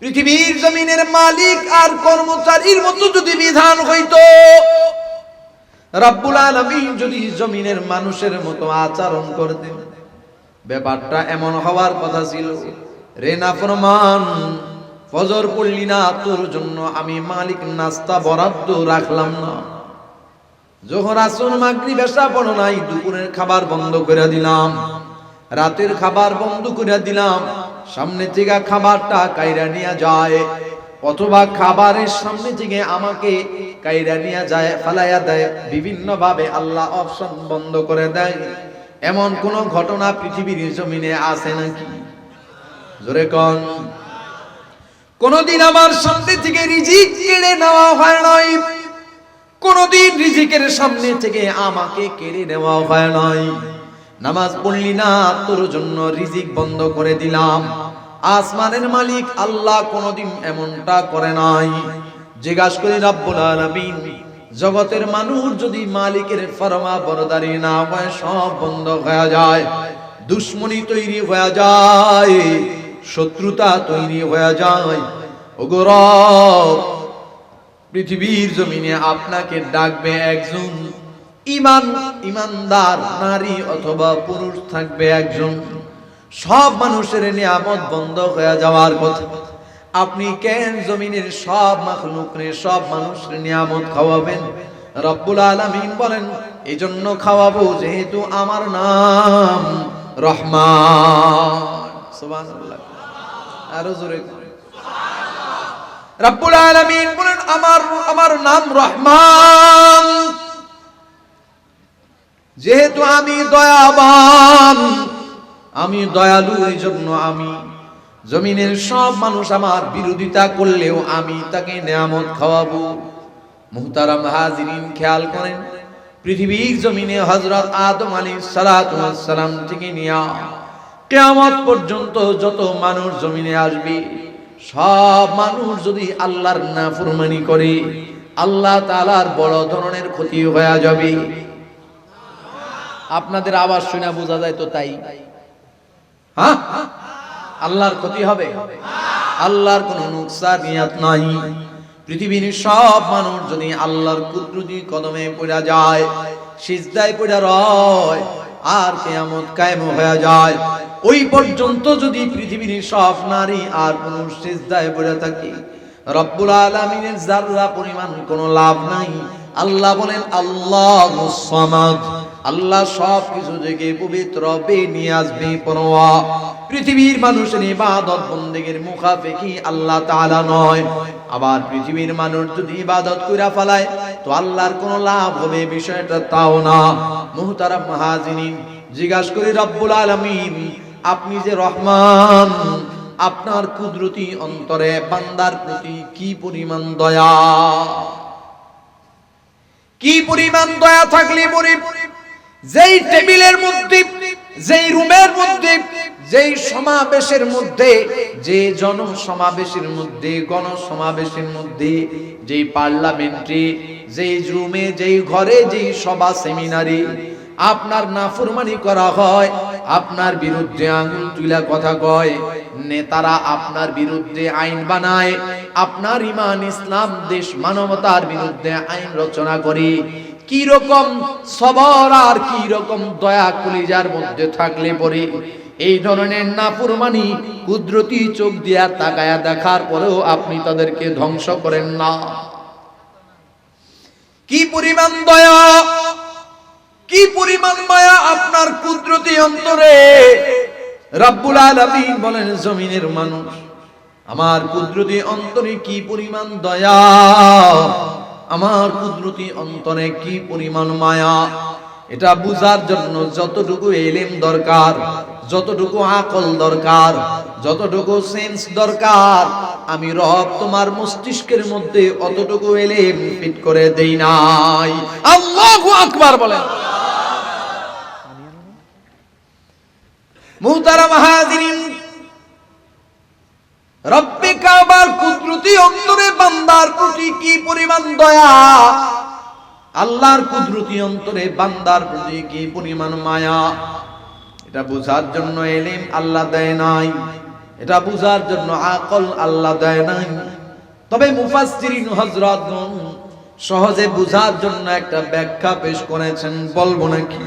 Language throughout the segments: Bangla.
পৃথিবীর জমিনের মালিক আর কর্মচারীর মতো যদি বিধান হইতো, রব্বুল আলামিন যদি জমিনের মানুষের মতো আচরণ করতেন, ব্যাপারটা এমন হওয়ার কথা ছিল, রে নাফরমান, ফজর পড়লি না, তোর জন্য আমি মালিক নাস্তা বরাদ্দ রাখলাম না। যখন আসর মাগরিব এশা পড়ো নাই, দুপুরের খাবার বন্ধ করে দিলাম, রাতের খাবার বন্ধ করে দিলাম, সামনে থেকে খাবারটা কাইরা নিয়ে যায়, অথবা খাবারের সামনে থেকে আমাকে কাইরা নিয়ে যায়, ফালাইয়া দেয়, বিভিন্ন ভাবে আল্লাহ অপশন বন্ধ করে দেয়। এমন কোন ঘটনা পৃথিবীর জমিনে আছে নাকি? জোরে কোন। কোনদিন আমার সামনে থেকে রিজিক কেড়ে নেওয়া হয় নাই, কোনদিন রিজিকের সামনে থেকে আমাকে কেড়ে নেওয়া হয় নাই। নামাজ পড়লি না, তোর জন্য রিজিক বন্ধ করে দিলাম। আসমানের মালিক আল্লাহ কোনদিন এমনটা করে নাই। জিজ্ঞাসা করি রব্বুল আলামিন, জগতের মানুষ যদি মালিকের ফরমা বরদারি না হয়, সব বন্ধ হয়ে যায়, দুশ্মনী তৈরি হয়ে যায়, শত্রুতা তৈরি হয়ে যায়। ওগো রব, পৃথিবীর জমিনে আপনাকে ডাকবে একজন ইমানদার নারী অথবা পুরুষ থাকবে একজন। সব মানুষের নিয়ামত বন্ধ হয়ে যাওয়ার কথা, আপনি কেন জমিনের সব মাখলুকরে, সব মানুষের নিয়ামত খাওয়াবেন? রব্বুল আলামিন বলেন, এজন্য খাওয়াবো যেহেতু আমার নাম রহমান। সুবহানাল্লাহ, আরো জোরে রব্বুল আলামিন বলেন, আমার নাম রহমান, যেহেতু আমি দয়াবান, আমি দয়ালু, এই জন্য আমি জমিনের সব মানুষ আমার বিরোধিতা করলেও আমি তাকে নিয়ামত খাওয়াবো। মুহতারাম হাজিরিন, খেয়াল করেন, পৃথিবীর জমিনে হযরত আদম আলাইহিস সালাতু ওয়াস সালাম থেকে নিয়া কিয়ামত পর্যন্ত যত মানুষ জমিনে আসবে, সব মানুষ যদি আল্লাহর নাফরমানি করে, আল্লাহ তাআলার বড় ধরনের ক্ষতি হয়ে যাবে। আপনাদের আওয়াজ শুনে বোঝা যায় তো তাই, হ্যাঁ, আল্লাহর ক্ষতি হবে, আল্লাহর কোনো নুকসানিয়াত নাই। পৃথিবীর সব মানুষ যদি আল্লাহর কুদরতি কদমে পড়া যায়, সিজদায় পড়া রয়, আর কিয়ামত কায়েম হয়ে যায়, ওই পর্যন্ত যদি পৃথিবীর সব নারী আর পুরুষ সিজদায় পড়ে থাকে, রব্বুল আলামিনের যাররা পরিমাণ কোনো লাভ নাই। আল্লাহ বলেন আল্লাহুস সামাদ, আল্লাহ সব কিছু থেকে পবিত্র, বেনিয়াজ, বেপরোয়া। পৃথিবীর মানুষের ইবাদত বন্দেগীর মুখাপেক্ষী আল্লাহ তাআলা নয়। আবার পৃথিবীর মানুষ যদি ইবাদত কইরা ফেলায় তো আল্লাহর কোনো লাভ হবে, বিষয়টা তাও না। মুহতারাম হাজিরিন, জিজ্ঞাসা করি রব্বুল আলামিন, আপনি যে রহমান, আপনার কুদরতি অন্তরে বান্দার প্রতি কি পরিমাণ দয়া, কি পরিমাণ দয়া থাকলে পরে যেই টেবিলের মধ্যে, যেই রুমের মধ্যে, যেই সমাবেশের মধ্যে, যে জনসমাবেশের মধ্যে, গণসমাবেশের মধ্যে, যেই পার্লামেন্টে, যেই রুমে, যেই ঘরে, যেই সভা সেমিনারে আপনার নাফরমানি করা হয়, আপনার বিরুদ্ধে আঙ্গুল তুলা কথা কয়, নেতারা আপনার বিরুদ্ধে আইন বানায়, আপনার ঈমান, ইসলাম, দেশ, মানবতার বিরুদ্ধে আইন রচনা করে, কি রকম সবর আর কি রকম দয়া কলিজার মধ্যে থাকলে পরে এই ধরনের নাফরমানি কুদরতি চোখ দিয়া তাকায়া দেখার পরেও আপনি তাদেরকে ধ্বংস করেন না? কি পরিমাণ দয়া, কি পরিমাণ মায়া আপনার কুদরতি অন্তরে। রব্বুল আলামিন বলেন, জমিনের মানুষ, আমার কুদরতি অন্তরে কি পরিমাণ দয়া, আমার কুদরতি অন্তরে কি পরিমাণ মায়া, এটা বুঝার জন্য যতটুকু ইলম দরকার, যতটুকু আকল দরকার, যতটুকু সেন্স দরকার, আমি রব তোমার মস্তিষ্কের মধ্যে অতটুকু ইলম ফিট করে দেই নাই। আল্লাহু আকবার বলেন। মুহতারাম হাজিরিন, রব্বে কাবার কুদরতি অন্তরে বান্দার প্রতি কি পরিমাণ দয়া, আল্লাহর কুদরতি অন্তরে বান্দার প্রতি কি পরিমাণ মায়া, এটা বোঝার জন্য ইলম আল্লাহ দেয় নাই। এটা বুঝার জন্য আকল আল্লাহ দেয় নাই। তবে মুফাসসিরিন হযরতগণ সহজে বুঝার জন্য একটা ব্যাখ্যা পেশ করেছেন, বলবো নাকি?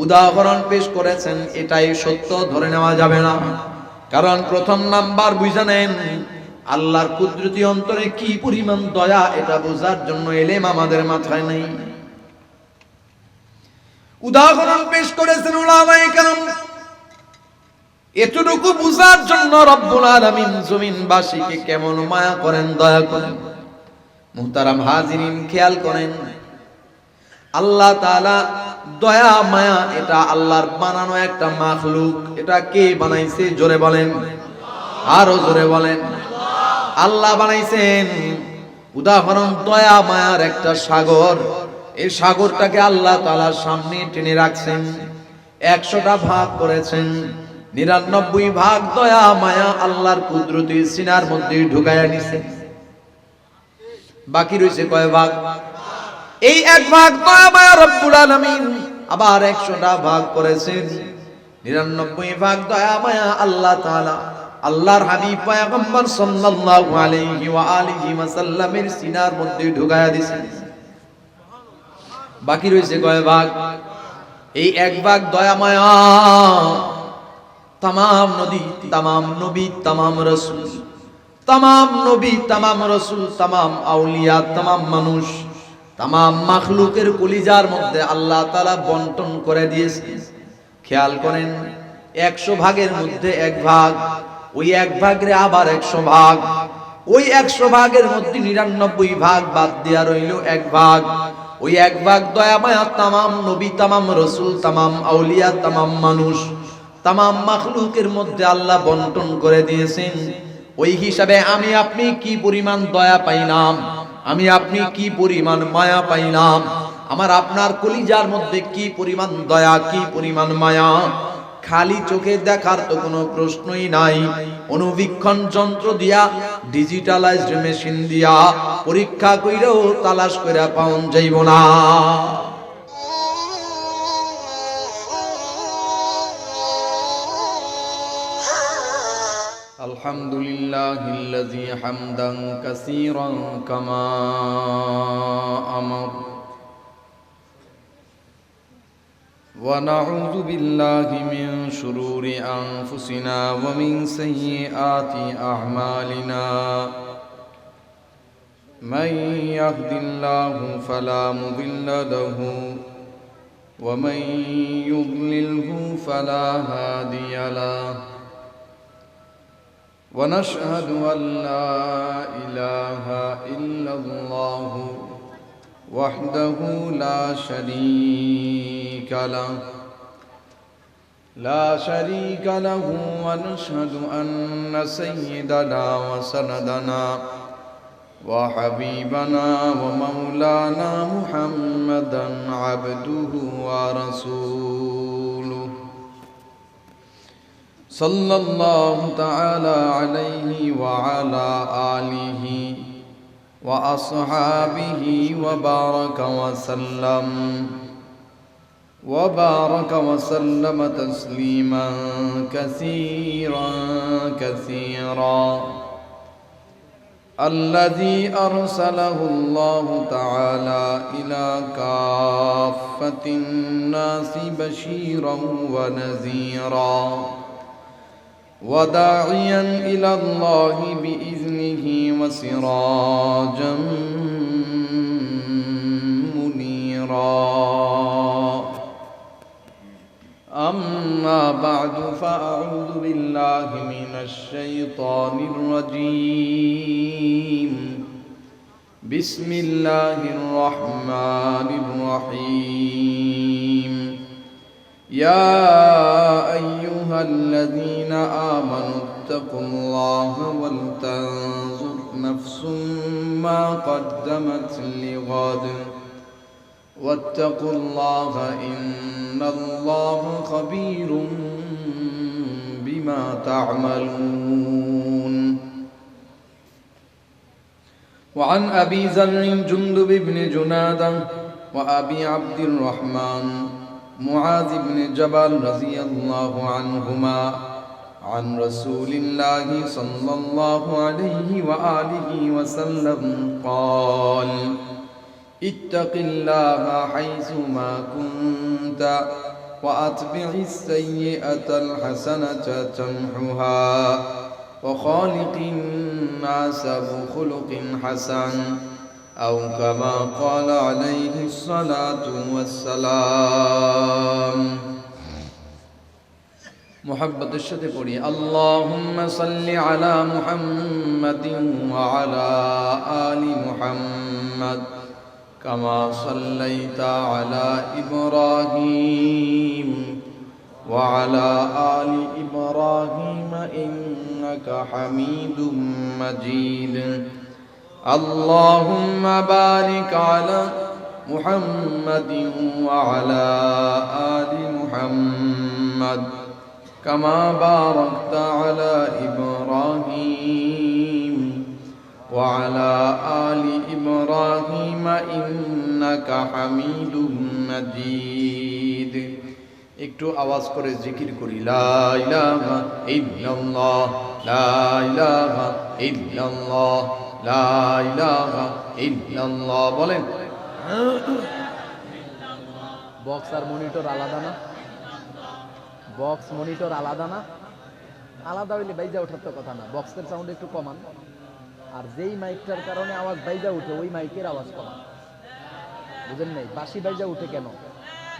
উদাহরণ পেশ করেছেন, এটাই সত্য ধরে নেওয়া যাবে না। কারণ প্রথম নাম্বার বুঝে নেন, আল্লাহর কুদরতি অন্তরে কি পরিমাণ দয়া, এটা বোঝার জন্য ইলম আমাদের মাথায় নেই। উদাহরণ পেশ করেছেন উলামায়ে কেরাম, এতটুকু বুঝার জন্য রব্বুল আলামিন জমিনবাসীকে কেমন মায়া করেন, দয়া করেন। মুহতারাম হাজিরিন, খেয়াল করেন, আল্লাহ তাআলা দয়া মায়া এটা আল্লাহর বানানো একটা মাখলুক। এটা কে বানাইছে? জোরে বলেন, আরো জোরে বলেন। আল্লাহ বানাইছেন। উদাহরণ, দয়া মায়ার একটা সাগর। এই সাগরটাকে আল্লাহ তাআলার সামনে টেনে রাখছেন, 100টা ভাগ করেছেন, 99 ভাগ দয়া মায়া আল্লাহর কুদরতি সিনার মধ্যে ঢুকায়া নিছেন। বাকি রয়েছে কয় ভাগ? এই 1 ভাগ দয়া মায়া রব্বুল আলামিন আবার 100টা ভাগ করেছেন, 99 ভাগ দয়া মায়া আল্লাহ তাআলা আল্লাহর হাবিব পয়গম্বর সাল্লাল্লাহু আলাইহি ওয়া আলিহি ওয়াসাল্লামের সিনার মধ্যে ঢুকায়া দিয়েছেন। বাকি রয়েছে কয় ভাগ? এই 1 ভাগ দয়া মায়া तमाम नदी, तमाम नबी, तमाम रसूल, तमाम नबी, तमाम रसूल, तमाम আউলিয়া, तमाम মানুষ, तमाम মাখলুকের কলিজার মধ্যে আল্লাহ তাআলা বন্টন করে দিয়েছেন। খেয়াল করেন, 100 ভাগের মধ্যে 1 ভাগ, ওই 1 ভাগের আবার 100 ভাগ, ওই 100 ভাগের মধ্যে 99 ভাগ বাদ দেয়া রইল 1 ভাগ। ওই 1 ভাগ দয়া মায়া तमाम নবী, तमाम রসুল, तमाम আউলিয়া, तमाम মানুষ, तमाम মাখলুকের মধ্যে আল্লাহ বন্টন করে দিয়েছেন। ওই হিসাবে আমি আপনি কি পরিমাণ দয়া পাইলাম, আমি আপনি কি পরিমাণ মায়া পাইলাম, আমার আপনার কলিজার মধ্যে কি পরিমাণ দয়া, কি পরিমাণ মায়া, খালি চোখে দেখার তো কোনো প্রশ্নই নাই। অনুবীক্ষণ যন্ত্র দিয়া, ডিজিটালাইজড মেশিন দিয়া পরীক্ষা কইরাও তালাশ কইরা পাওন যাইব না। আলহামদুলিল্লাহিল্লাযী হামদান কাসীরান কামা আমার ওয়া নাউযু বিল্লাহি মিন শুরুরি আনফুসিনা ওয়া মিন সাইয়্যাতি আ'মালিনা মান ইয়াহদিল্লাহু ফালা মুদিল্লা লাহু ওয়া মান ইউদ্লিলহু ফালা হাদিয়া লাহু ونشهد أن لا إله إلا الله وحده لا شريك له ونشهد أن سيدنا وسندنا وحبيبنا ومولانا محمدا عبده ورسوله صلى الله تعالى عليه وعلى آله وأصحابه وبارك وسلم تسليما كثيرا كثيرا الذي أرسله الله تعالى إلى كافة الناس بشيرا ونذيرا وداعيا إلى الله بإذنه وسراجا منيرا أما بعد فأعوذ بالله من الشيطان الرجيم بسم الله الرحمن الرحيم يا أيها الذين آمنوا اتقوا الله ولتنظر نفس ما قدمت لغد واتقوا الله إن الله خبير بما تعملون وعن أبي ذر جندب بن جنادة وأبي عبد الرحمن معاذ بن جبل رضي الله عنهما عن رسول الله صلى الله عليه وآله وسلم قال اتق الله حيثما كنت وأتبع السيئة الحسنة تمحها وخالق الناس بخلق حسن أو كما قال عليه الصلاة والسلام محبت الشتى قولي اللهم صل على محمد وعلى آل محمد كما صليت على إبراهيم وعلى آل إبراهيم إنك حميد مجيد اللهم بارك على محمد وعلى آل محمد كما باركت على إبراهيم وعلى آل إبراهيم إنك حميد مجيد একটু আওয়াজ করে জিকির করি লা ইলাহা ইল্লাল্লাহ লা ইলাহা ইল্লাল্লাহ লা ইলাহা ইল্লাল্লাহ বলেন। বক্স আর মনিটর আলাদা না? বক্স মনিটর আলাদা না? আলাদা হইলে বাইজা ওঠার তো কথা না, বক্সের সাউন্ড একটু কমান। আর যেই মাইকটার কারণে আওয়াজ বাইজা উঠে ওই মাইকের আওয়াজ কমান, বুঝেন নাই? বাঁশি বাইজা উঠে কেন?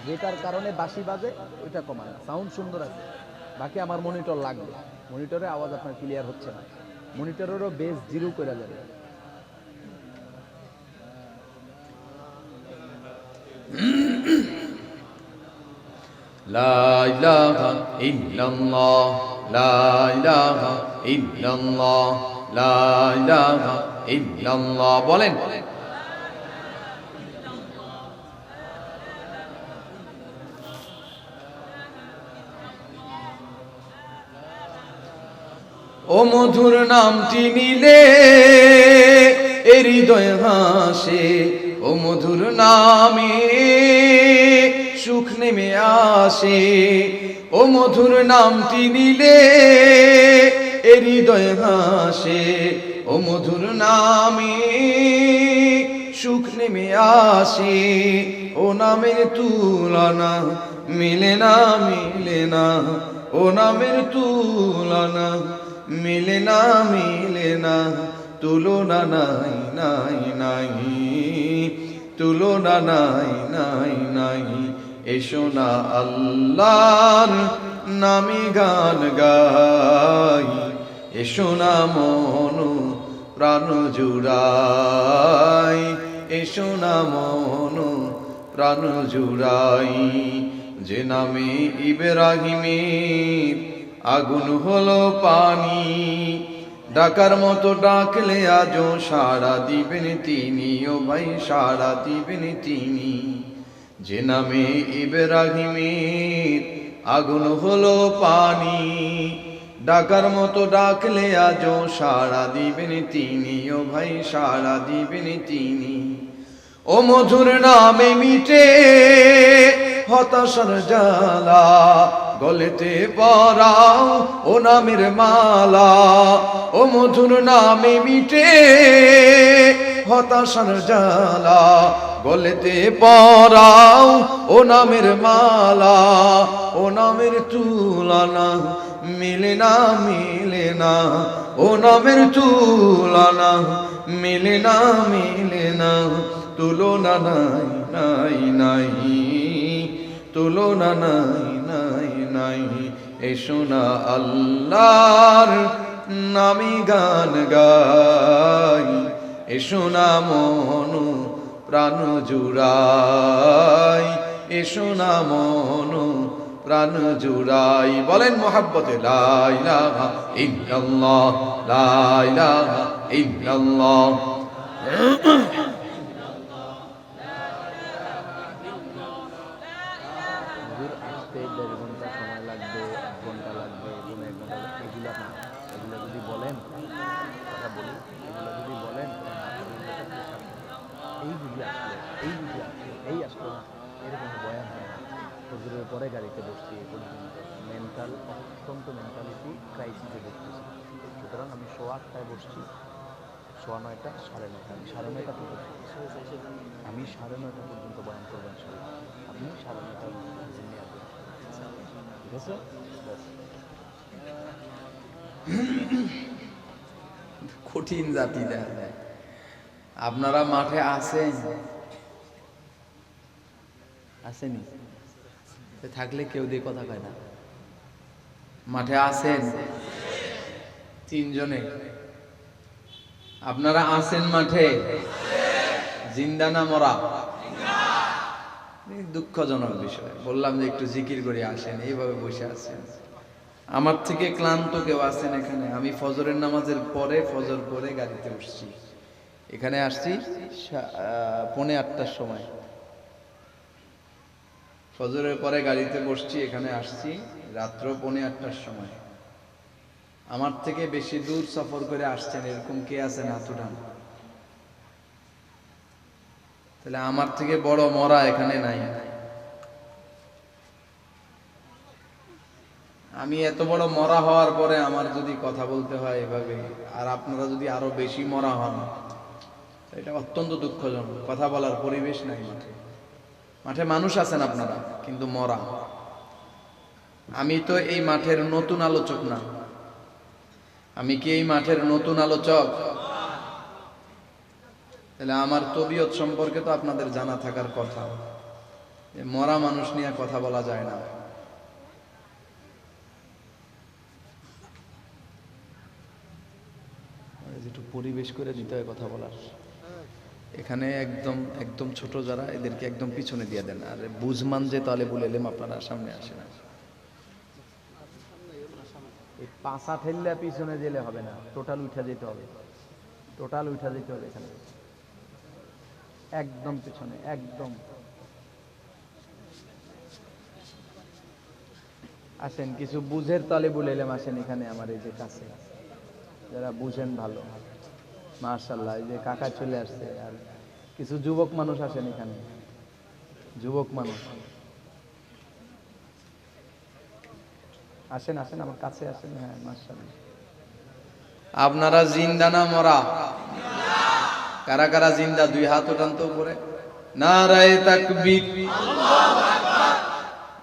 যেটার কারণে বাঁশি বাজে ওইটা কমান, সাউন্ড সুন্দর আছে। বাকি আমার মনিটর লাগবে, মনিটরে আওয়াজ আপনার ক্লিয়ার হচ্ছে না, মনিটরেরও বেস জিরো করে যাবে। লা ইলাহা ইল্লাল্লাহ লা ইলাহা ইল্লাল্লাহ লা ইলাহা ইল্লাল্লাহ বলেন। ও মধুর নামটি নিলে এ হৃদয় হাসে, ও মধুর নামে সুখ নেমে আসে, ও মধুর নামটি নিলে এ হৃদয় হাসে, ও মধুর নামে সুখ নেমে আসে, ও নামের তুলনা মিলে না মিলে না, ও নামের তুলনা মিলে না মিলে না, তুলনা নাই নাই নাই, তুলনা নাই নাই নাই। এসো না আল্লাহর নামে গান গাই, এসো না মন প্রাণ জুড়াই, এসো না মন প্রাণ জুড়াই। যে নামে ইব্রাহিমের আগুন হলো পানি, ডাকার মতো ডাকলে আজও সাড়া দিবেন তিনি, ও ভাই সাড়া দিবেন তিনি। যে নামে ইব্রাহিমের আগুন হলো পানি, ডাকার মতো ডাকলে আজও সাড়া দিবেন তিনি, ও ভাই সাড়া দিবেন তিনি। ও মধুর নামে মিটে হতাশার জ্বালা, গলেতে পরাও ও নামের মালা, ও মধুর নামে মিটে হতাশার জ্বালা, গলেতে পরাও ও নামের মালা, ও নামের তুলনা মিলে না মিলে না, ও নামের তুলনা মিলে না মিলে না, তুলনা নাই নাই নাই, তুলনা নাই নাই নাই। এসো না আল্লাহর নামে গান গাই, এসো না মন প্রাণ জুড়াই, এসো না মন প্রাণ জুড়াই। বলেন মোহাব্বতে লা ইলাহা ইল্লাল্লাহ লা ইলাহা ইল্লাল্লাহ। আসতে 1.5 ঘন্টা সময় লাগবে, 1 ঘন্টা লাগবে, 1 ঘন্টা, এগুলো না, এগুলো যদি বলেন, কথা বলি, এগুলো যদি বলেন এই যদি আসলো, এই যদি আসলো, এই আসলো না, এরকম বয়ান হয় না। ফজরের পরে গাড়িতে বসছি এ পর্যন্ত অত্যন্ত মেন্টালিটি ক্রাইসিসে বসতেছি। সুতরাং আমি 8:30টায় বসছি, 9:30, 9:30, আমি 9:30 থেকে আমি 9:30 পর্যন্ত বয়ান করবো ইনশাআল্লাহ। আপনি 9:30 নিয়ে আসবেন, ঠিক আছে? ব্যাস। কঠিন জাতি দেখা যায়। আপনারা মাঠে আছেন, আসেনি থাকলে কেউ দিয়ে কথা কয় না। মাঠে আছেন 3 জনে, আপনারা আছেন মাঠে, জিন্দা না মরা? দুঃখজনক বিষয়। বললাম যে একটু জিকির করে আসেন, এইভাবে বসে আছেন। আমার থেকে ক্লান্ত কেউ আছেন এখানে? আমি ফজরের নামাজের পরে, ফজর পরে গাড়িতে উঠছি, এখানে আসছি 8:45টার সময়। ফজরের পরে গাড়িতে বসছি, এখানে আসছি রাত্র 8:45টার সময়। আমার থেকে বেশি দূর সফর করে আসছেন এরকম কে আছেন? হাত উঠান। তাহলে আমার থেকে বড় মরা এখানে নাই। আমি এত বড় মরা হওয়ার পরে আমার যদি কথা বলতে হয় এভাবে, আর আপনারা যদি আরো বেশি মরা হন, এটা অত্যন্ত দুঃখজনক। কথা বলার পরিবেশ নাই মাঠে। মাঠে মানুষ আছেন আপনারা, কিন্তু মরা। আমি তো এই মাঠের নতুন আলোচক না। আমি কি এই মাঠের নতুন আলোচক? তাহলে আমার তবিয়ত সম্পর্কে তো আপনাদের জানা থাকার কথা। মরা মানুষ নিয়ে কথা বলা যায় না। একটু পরিবেশ করে দিতে হয় কথা বলার। এখানে একদম একদম ছোট যারা, এদেরকে একদম পিছনে দিয়ে দেন। আর বুঝমান যে তাহলে বলে এলাম, আপনারা সামনে আসেন। এই পাশা ঠেললে পিছনে গেলে হবে না, টোটাল উঠে যেতে হবে, টোটাল উঠে যেতে হবে এখানে, একদম পিছনে, একদম। আসেন, কিছু বুঝের তলে বলে এলাম, আসেন এখানে আমার এই যে কাছে যারা বুঝেন ভালো। মাশাআল্লাহ, এই যে কাকা চলে আসছে। আর কিছু যুবক মানুষ আসেন এখানে, যুবক মানুষ আসেন, আসেন আমার কাছে আসেন। হ্যাঁ, মাশাআল্লাহ। আপনারা জিন্দা না মরা? কারা কারা জিন্দা? 2 হাত উঠান তো উপরে। নারায়ে তাকবীর।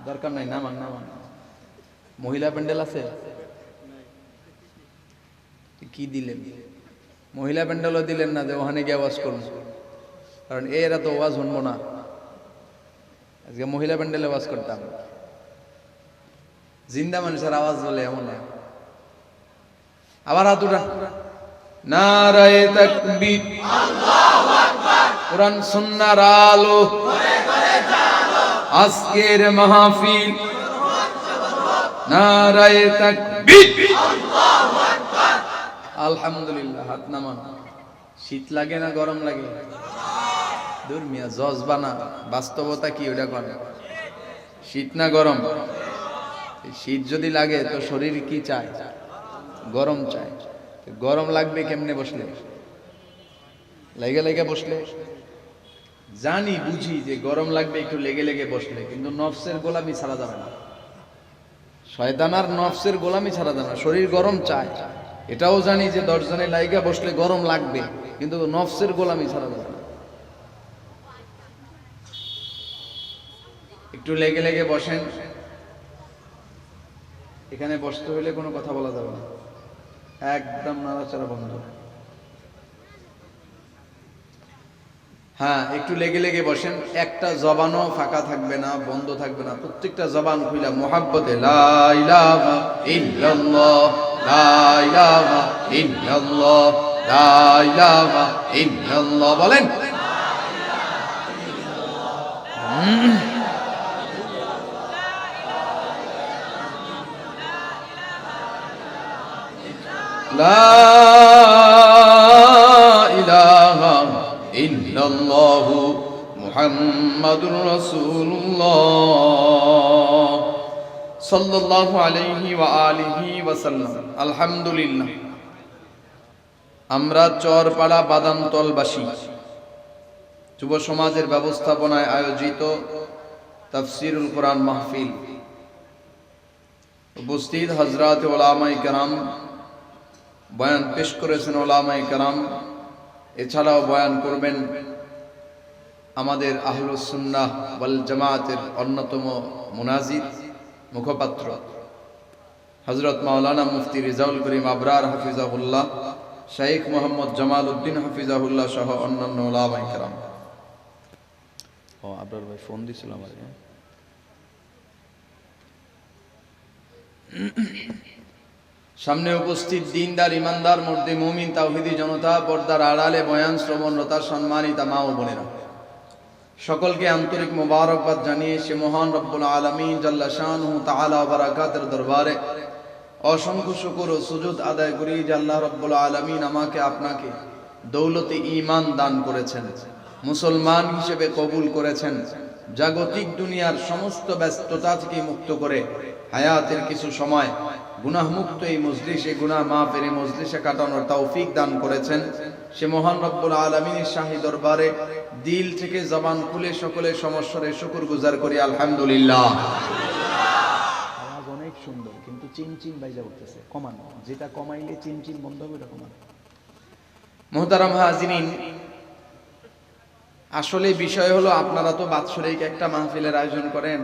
দরকার নাই, নামান নামান। মহিলা প্যান্ডেল আছে? কি দিলেন? মহিলা প্যান্ডেলও দিলেন না যে ওখানে গিয়ে আওয়াজ করুন, কারণ এরা তো আওয়াজ শুনবো না। আজকে মহিলা প্যান্ডেলে আওয়াজ করতাম। জিন্দা মানুষের আওয়াজ বলে এমন না। আবার হাত উঠান। নারায়ে তাকবীর। আল্লাহু আকবার। কোরআন সুন্নাহর আলো, আজকের মাহফিল। নারায়ে তাকবীর। আল্লাহু আকবার। আলহামদুলিল্লাহ। হাত নামান। শীত লাগে না গরম লাগে? দূর মিয়া, জজবা না, বাস্তবতা কি ওটা কোন? শীত না গরম? শীত যদি লাগে তো শরীর কি চায়? গরম চায়। গরম লাগবে কেমনে? বসলে, লেগে লেগে বসলে। জানি, বুঝি যে গরম লাগবে একটু লেগে লেগে বসলে, কিন্তু নফসের গোলামি ছাড়া যাবে না। শয়তানার নফসের গোলামি ছাড়া যাবে না। শরীর গরম চায়, এটাও জানি যে 10 জনে লাইগা বসলে গরম লাগবে, কিন্তু নফসের গোলামি ছাড়া যাবে না। একটু লেগে লেগে বসেন। এখানে বসতে হলে কোনো কথা বলা যাবে না, একদম নাড়াচাড়া বন্ধ। হ্যাঁ, একটু লেগে লেগে বসেন। একটা জবানও ফাঁকা থাকবে না, বন্ধ থাকবে না। প্রত্যেকটা জবান খুইলা মুহাব্বতে লা ইলাহা ইল্লাল্লাহ, লা ইলাহা ইল্লাল্লাহ, লা ইলাহা ইল্লাল্লাহ বলেন। লা ইলাহা ইল্লাল্লাহু মুহাম্মাদুর রাসূলুল্লাহ সাল্লাল্লাহু আলাইহি ওয়া আলিহি ওয়া সাল্লাম। আলহামদুলিল্লাহ, আমরা চরপাড়া বাদামতলবাসী যুব সমাজের ব্যবস্থাপনায় আয়োজিত তাফসীরুল কোরআন মাহফিল। উপস্থিত হযরত উলামায়ে কেরাম, বয়ান পেশ করেছেন উলামায়ে কেরাম, এছাড়াও বয়ান করবেন আমাদের আহলুস সুন্নাহ ওয়াল জামাতের অন্যতম মুনাজির মুখপাত্র হযরত মাওলানা মুফতি রিজাউল করিম আবরার হাফিজাহুল্লাহ, শাইখ মোহাম্মদ জামাল উদ্দিন হাফিজাহুল্লাহ সহ অন্যান্য উলামায়ে কেরাম। আবরার ভাই ফোন দিছিল আমার। সামনে উপস্থিত দিনদার ইমানদার মুর্দে মুমিন তাওহীদি জনতা, পর্দার আড়ালে বয়ান শ্রবণরতা সম্মানিতা মা ও বোনেরা, সকলকে আন্তরিক মোবারকবাদ জানিয়ে সে মহান রব্বুল আলামিন জাল্লা শানুহু তাআলা ওয়া বারাকাতুর দরবারে অসংখ্য শুকর ও সুজুদ আদায় করি যে আল্লাহ রব্বুল আলামিন আমাকে আপনাকে দৌলতে ঈমান দান করেছেন, মুসলমান হিসেবে কবুল করেছেন, জাগতিক দুনিয়ার সমস্ত ব্যস্ততা থেকে মুক্ত করে হায়াতের কিছু সময় গুনাহমুক্ত এই মজলিসে, গুনাহ মাফের এই মজলিসে কাটানোর তৌফিক দান করেছেন। সে মহান রব্বুল আলামিনের শাহী দরবারে দিল থেকে জবান খুলে সকলের সমস্যারে শুকর গুজার করি আলহামদুলিল্লাহ। আওয়াজ অনেক সুন্দর, কিন্তু চিনচিন বাইজা উঠতেছে, কমান, যেটা কমাইলে চিনচিন বন্ধ হবে ওটা কমান। মুহতারাম হাজিরিন, আসলে বিষয় হলো আপনারা তো বাৎসরিক একটা মাহফিলের আয়োজন করেন,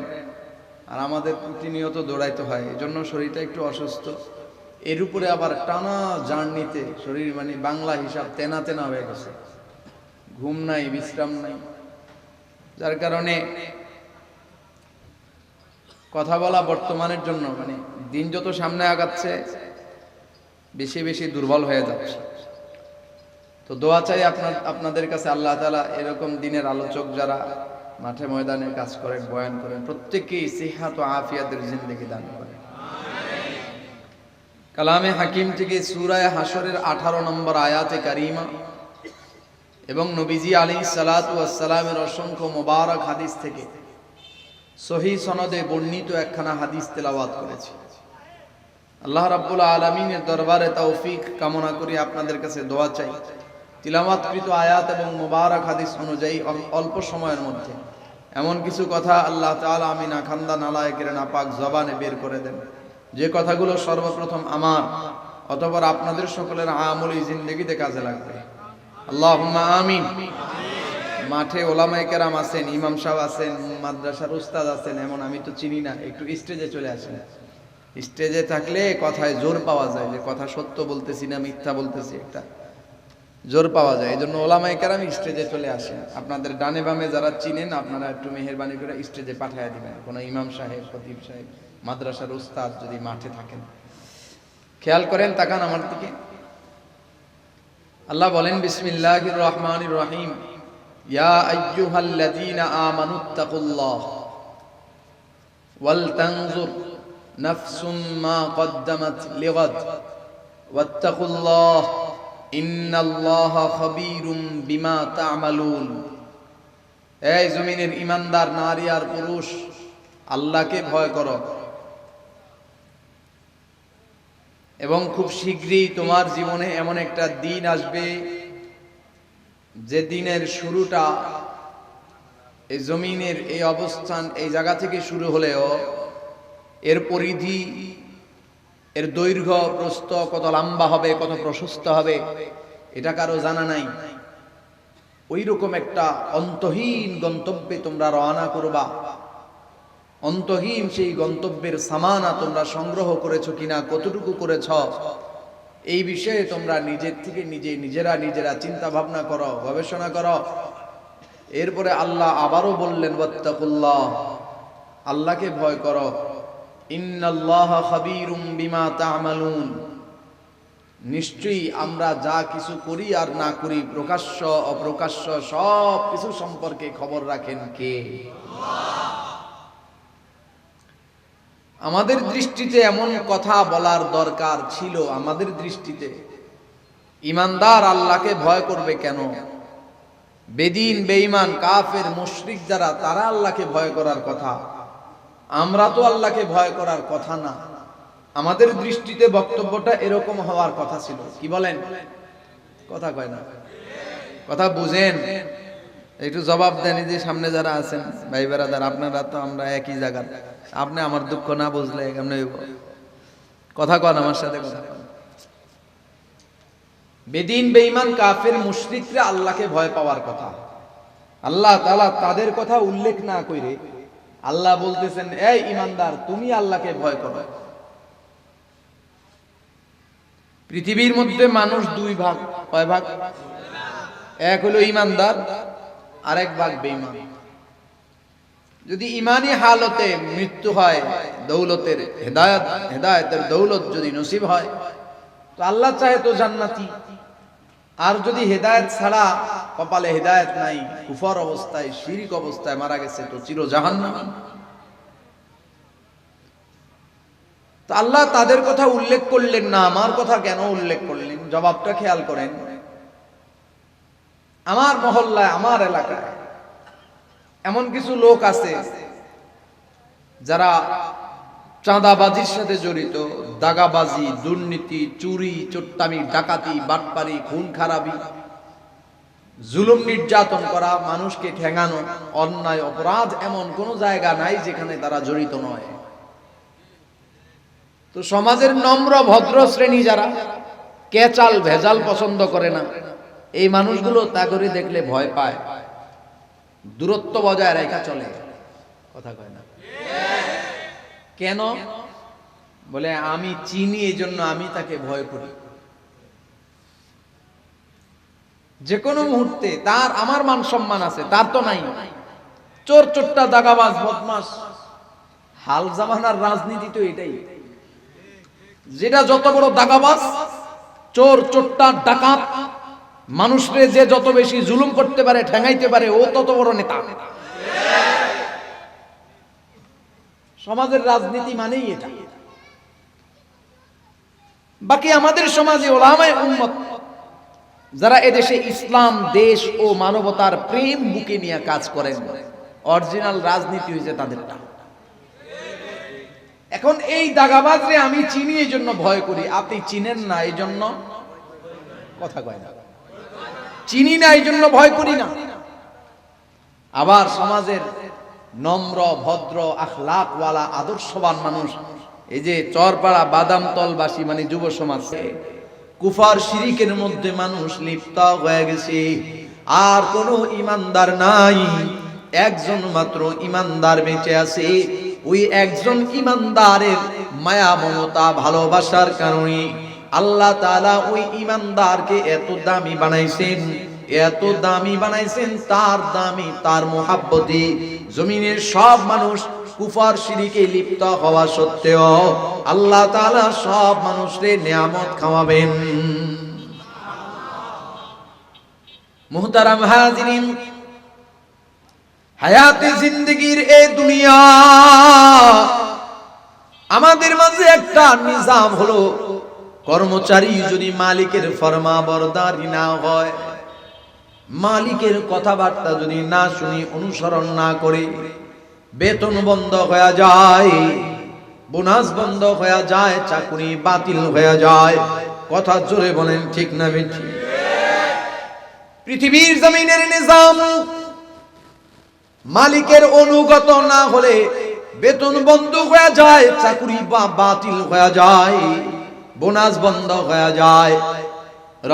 আর আমাদের প্রতিনিয়ত দৌড়াইতে হয়, এজন্য শরীরটা একটু অসুস্থ। এর উপরে আবার টানা জার্নিতে শরীর মানে বাংলা হিসাব তেনা তেনা হয়ে গেছে, ঘুম নাই, বিশ্রাম নাই, যার কারণে কথা বলা বর্তমানের জন্য মানে দিন যত সামনে আগাচ্ছে বেশি বেশি দুর্বল হয়ে যাচ্ছে। তো দোয়া চাই আপনাদের কাছে, আল্লাহ তাআলা এরকম দিনের আলোচক যারা মাঠে ময়দানে কাজ করেন, বয়ান করেন, প্রত্যেককেই সিহহাত ও আফিয়াতের জিন্দেগি দান করেন। কালামে হাকিম থেকে সূরা হাশরের 18 নম্বর আয়াতে কারিমা এবং নবীজি আলাইহিস সালাতু ওয়াস সালামের অসংখ্য মোবারক হাদিস থেকে সহিহ সনদে বর্ণিত একখানা হাদিস তেলাওয়াত করেছি। আল্লাহ রাব্বুল আলামিনের দরবারে তৌফিক কামনা করি, আপনাদের কাছে দোয়া চাই তিলাওয়াতকৃত আয়াত এবং মোবারক হাদিস অনুযায়ী অল্প সময়ের মধ্যে এমন কিছু কথা আল্লাহ তাআলা আমি না খান্দা নালায়েকের নাপাক জবানে বের করে দেন, যে কথাগুলো সর্বপ্রথম আমার অতঃপর আপনাদের সকলের আমলি জিন্দেগিতে কাজে লাগবে। আল্লাহুম্মা আমিন। মাঠে ওলামায়ে কেরাম আছেন, ইমাম সাহেব আছেন, মাদ্রাসার উস্তাদ আছেন, এমন আমি তো চিনি না, একটু স্টেজে চলে আসেন। স্টেজে থাকলে কথায় জোর পাওয়া যায়, যে কথা সত্য বলতেছি না মিথ্যা বলতেছি, একটা জোর পাওয়া যায়। এই জন্য ওলামায়ে কেরাম স্টেজে চলে আসেন। আপনাদের ডানে বামে যারা চিনেন আপনারা একটু মেহেরবানি করে স্টেজে পাঠিয়ে দিবেন, কোনো ইমাম সাহেব, খতিব সাহেব, মাদ্রাসার উস্তাদ যদি মাঠে থাকেন। খেয়াল করেন, তাকান আমার দিকে। আল্লাহ বলেন বিসমিল্লাহির রহমানির রহিম, ইয়া আইয়ুহাল্লাযীনা আমানুত্তাকুল্লাহ ওয়াল তানজুর নাফসুম মা কদ্দামাত লিগাদ ওয়াত্তাকুল্লাহ ইন্নাল্লাহা খাবীরুম বিমা তা'মালুন। এই জমিনের ইমানদার নারী আর পুরুষ, আল্লাহকে ভয় করো এবং খুব শীঘ্রই তোমার জীবনে এমন একটা দিন আসবে যে দিনের শুরুটা এই জমিনের এই অবস্থান এই জায়গা থেকে শুরু হলেও এর পরিধি, এর দৈর্ঘ্য প্রস্থ কত লম্বা হবে, কত প্রশস্ত হবে এটা কারো জানা নাই। ওই রকম একটা অন্তহীন গন্তব্যে তোমরা রওনা করবা। অন্তহীন সেই গন্তব্যের সামানা তোমরা সংগ্রহ করেছো কিনা, কতটুকু করেছ, এই বিষয়ে তোমরা নিজের থেকে নিজেরা চিন্তা ভাবনা করো, গবেষণা করো। এরপরে আল্লাহ আবারও বললেন ওয়াত্তাকুল্লাহ, আল্লাহকে ভয় করো, ইন্নাল্লাহা খাবীরুম বিমা তা'মালুন, নিশ্চয়ই আমরা যা কিছু করি আর না করি, প্রকাশ্য অপ্রকাশ্য সব কিছু সম্পর্কে খবর রাখেন কে? আমাদের দৃষ্টিতে এমন কথা বলার দরকার ছিল, আমাদের দৃষ্টিতে ইমানদার আল্লাহকে ভয় করবে কেন? বেদিন, বেঈমান, কাফের, মুশরিক যারা, তারা আল্লাহকে ভয় করার কথা, আমরা তো আল্লাহকে ভয় করার কথা না। আমাদের দৃষ্টিতে বক্তব্যটা এরকম হওয়ার কথা ছিল। কি বলেন? কথা কয় না, কথা বুঝেন? একটু জবাব দেন, যে সামনে যারা আছেন ভাই বেরাদার, আপনারা তো আমরা একই জায়গার, আপনি আমার দুঃখ না বুঝলে কেমন হইব? কথা কন আমার সাথে, কথা কন। বেদিন বেঈমান কাফের মুশরিকরা আল্লাহকে ভয় পাওয়ার কথা, আল্লাহ তাআলা তাদের কথা উল্লেখ না কইরে আল্লাহ বলতেছেন, এই ঈমানদার তুমি আল্লাহকে ভয় করো। পৃথিবীর মধ্যে মানুষ দুই ভাগ, কয় ভাগ? এক হলো ঈমানদার, আরেক ভাগ বেঈমান। যদি ঈমানি হালতে মৃত্যু হয়, দৌলতের হেদায়েতের দৌলত যদি নসিব হয় তো আল্লাহ চাহে তো জান্নাতি, আর যদি হেদায়েত ছাড়া কপালে হেদায়েত নাই, কুফর অবস্থায় শিরক অবস্থায় মারা গেছে তো চির জাহান্নামী। তো আল্লাহ তাদের কথা উল্লেখ করলেন না, আমার কথা কেন উল্লেখ করলেন? জবাবটা খেয়াল করেন। আমার মহল্লায়, আমার এলাকায় এমন কিছু লোক আছে যারা চাঁদাবাজির সাথে জড়িত, দাগাবাজি, দুর্নীতি, চুরি, চোট্টামি, ডাকাতি, বাটপারি, খুন খারাপি, জুলুম নির্যাতন করা, মানুষকে ঠেঙানো, অন্যায় অপরাধ এমন কোন জায়গা নাই যেখানে তারা জড়িত নয়। তো সমাজের নম্র ভদ্র শ্রেণী যারা কেচাল ভেজাল পছন্দ করে না, এই মানুষগুলো তা করে দেখলে ভয় পায়, দূরত্ব বজায় রেখা চলে। কথা কয় না কেন? বলে আমি চিনি, এই জন্য আমি তাকে ভয় করি। যে কোনো মুহূর্তে তার আমার মান সম্মান আছে, তার তো নাই। চোর চোট্টা দাগাবাজ বদমাস, হাল জামানার রাজনীতি তো এটাই। যেটা যত বড় দাগাবাজ, চোর চোট্টা ডাকাত, মানুষরে যে যত বেশি জুলুম করতে পারে, ঠেঙাইতে পারে, ও তত বড় নেতা। সমাজের রাজনীতি মানেই এটা। বাকি আমাদের সমাজে ওলামায়ে উম্মত যারা এদেশে ইসলাম, দেশ ও মানবতার প্রেম বুকে নিয়ে কাজ করেন, অরিজিনাল রাজনীতি হয়েছে তাদেরটা। এখন এই দাগাবাজরে আমি চিনি, এই জন্য ভয় করি। আপনি চিনেন না এই জন্য, কথা কয় না, চিনি না এই জন্য ভয় করি না। আবার সমাজের নম্র ভদ্র আখলাকওয়ালা আদর্শবান মানুষ, এই যে চরপাড়া বাদামতলবাসী মানে যুব সমাজ, কুফার শিরিকের মধ্যে মানুষ লিপ্ত হয়ে গেছে, আর কোনো ঈমানদার নাই। একজন মাত্র ঈমানদার বেঁচে আছে। ওই একজন ঈমানদারের মায়া মমতা ভালোবাসার কারণে আল্লাহ তাআলা ওই ঈমানদারকে এত দামি বানাইছেন, এত দামি বানাইছেন, তার দামি, তার মুহাব্বতে জমিনের সব মানুষ কুফর শিরকে লিপ্ত হওয়া সত্ত্বেও আল্লাহ তাআলা সব মানুষের নিয়ামত খাওয়াবেন। মুহতারাম হাজিরিন, হায়াতে জিন্দেগির এই দুনিয়া, আমাদের মাঝে একটা নিজাম হলো, কর্মচারী যদি মালিকের ফরমাবরদারি না হয়, মালিকের কথাবার্তা যদি না শুনি, অনুসরণ না করে, বেতন বন্ধ হয়ে যায়, বোনাস বন্ধ হয়ে যায়, চাকরি বাতিল হয়ে যায়। কথা জোরে বলেন ঠিক না বেঠিক? পৃথিবীর জমিনের নিজাম, মালিকের অনুগত না হলে বেতন বন্ধ হয়ে যায়, চাকরি বাতিল হয়ে যায়, বোনাস বন্ধ হয়ে যায়।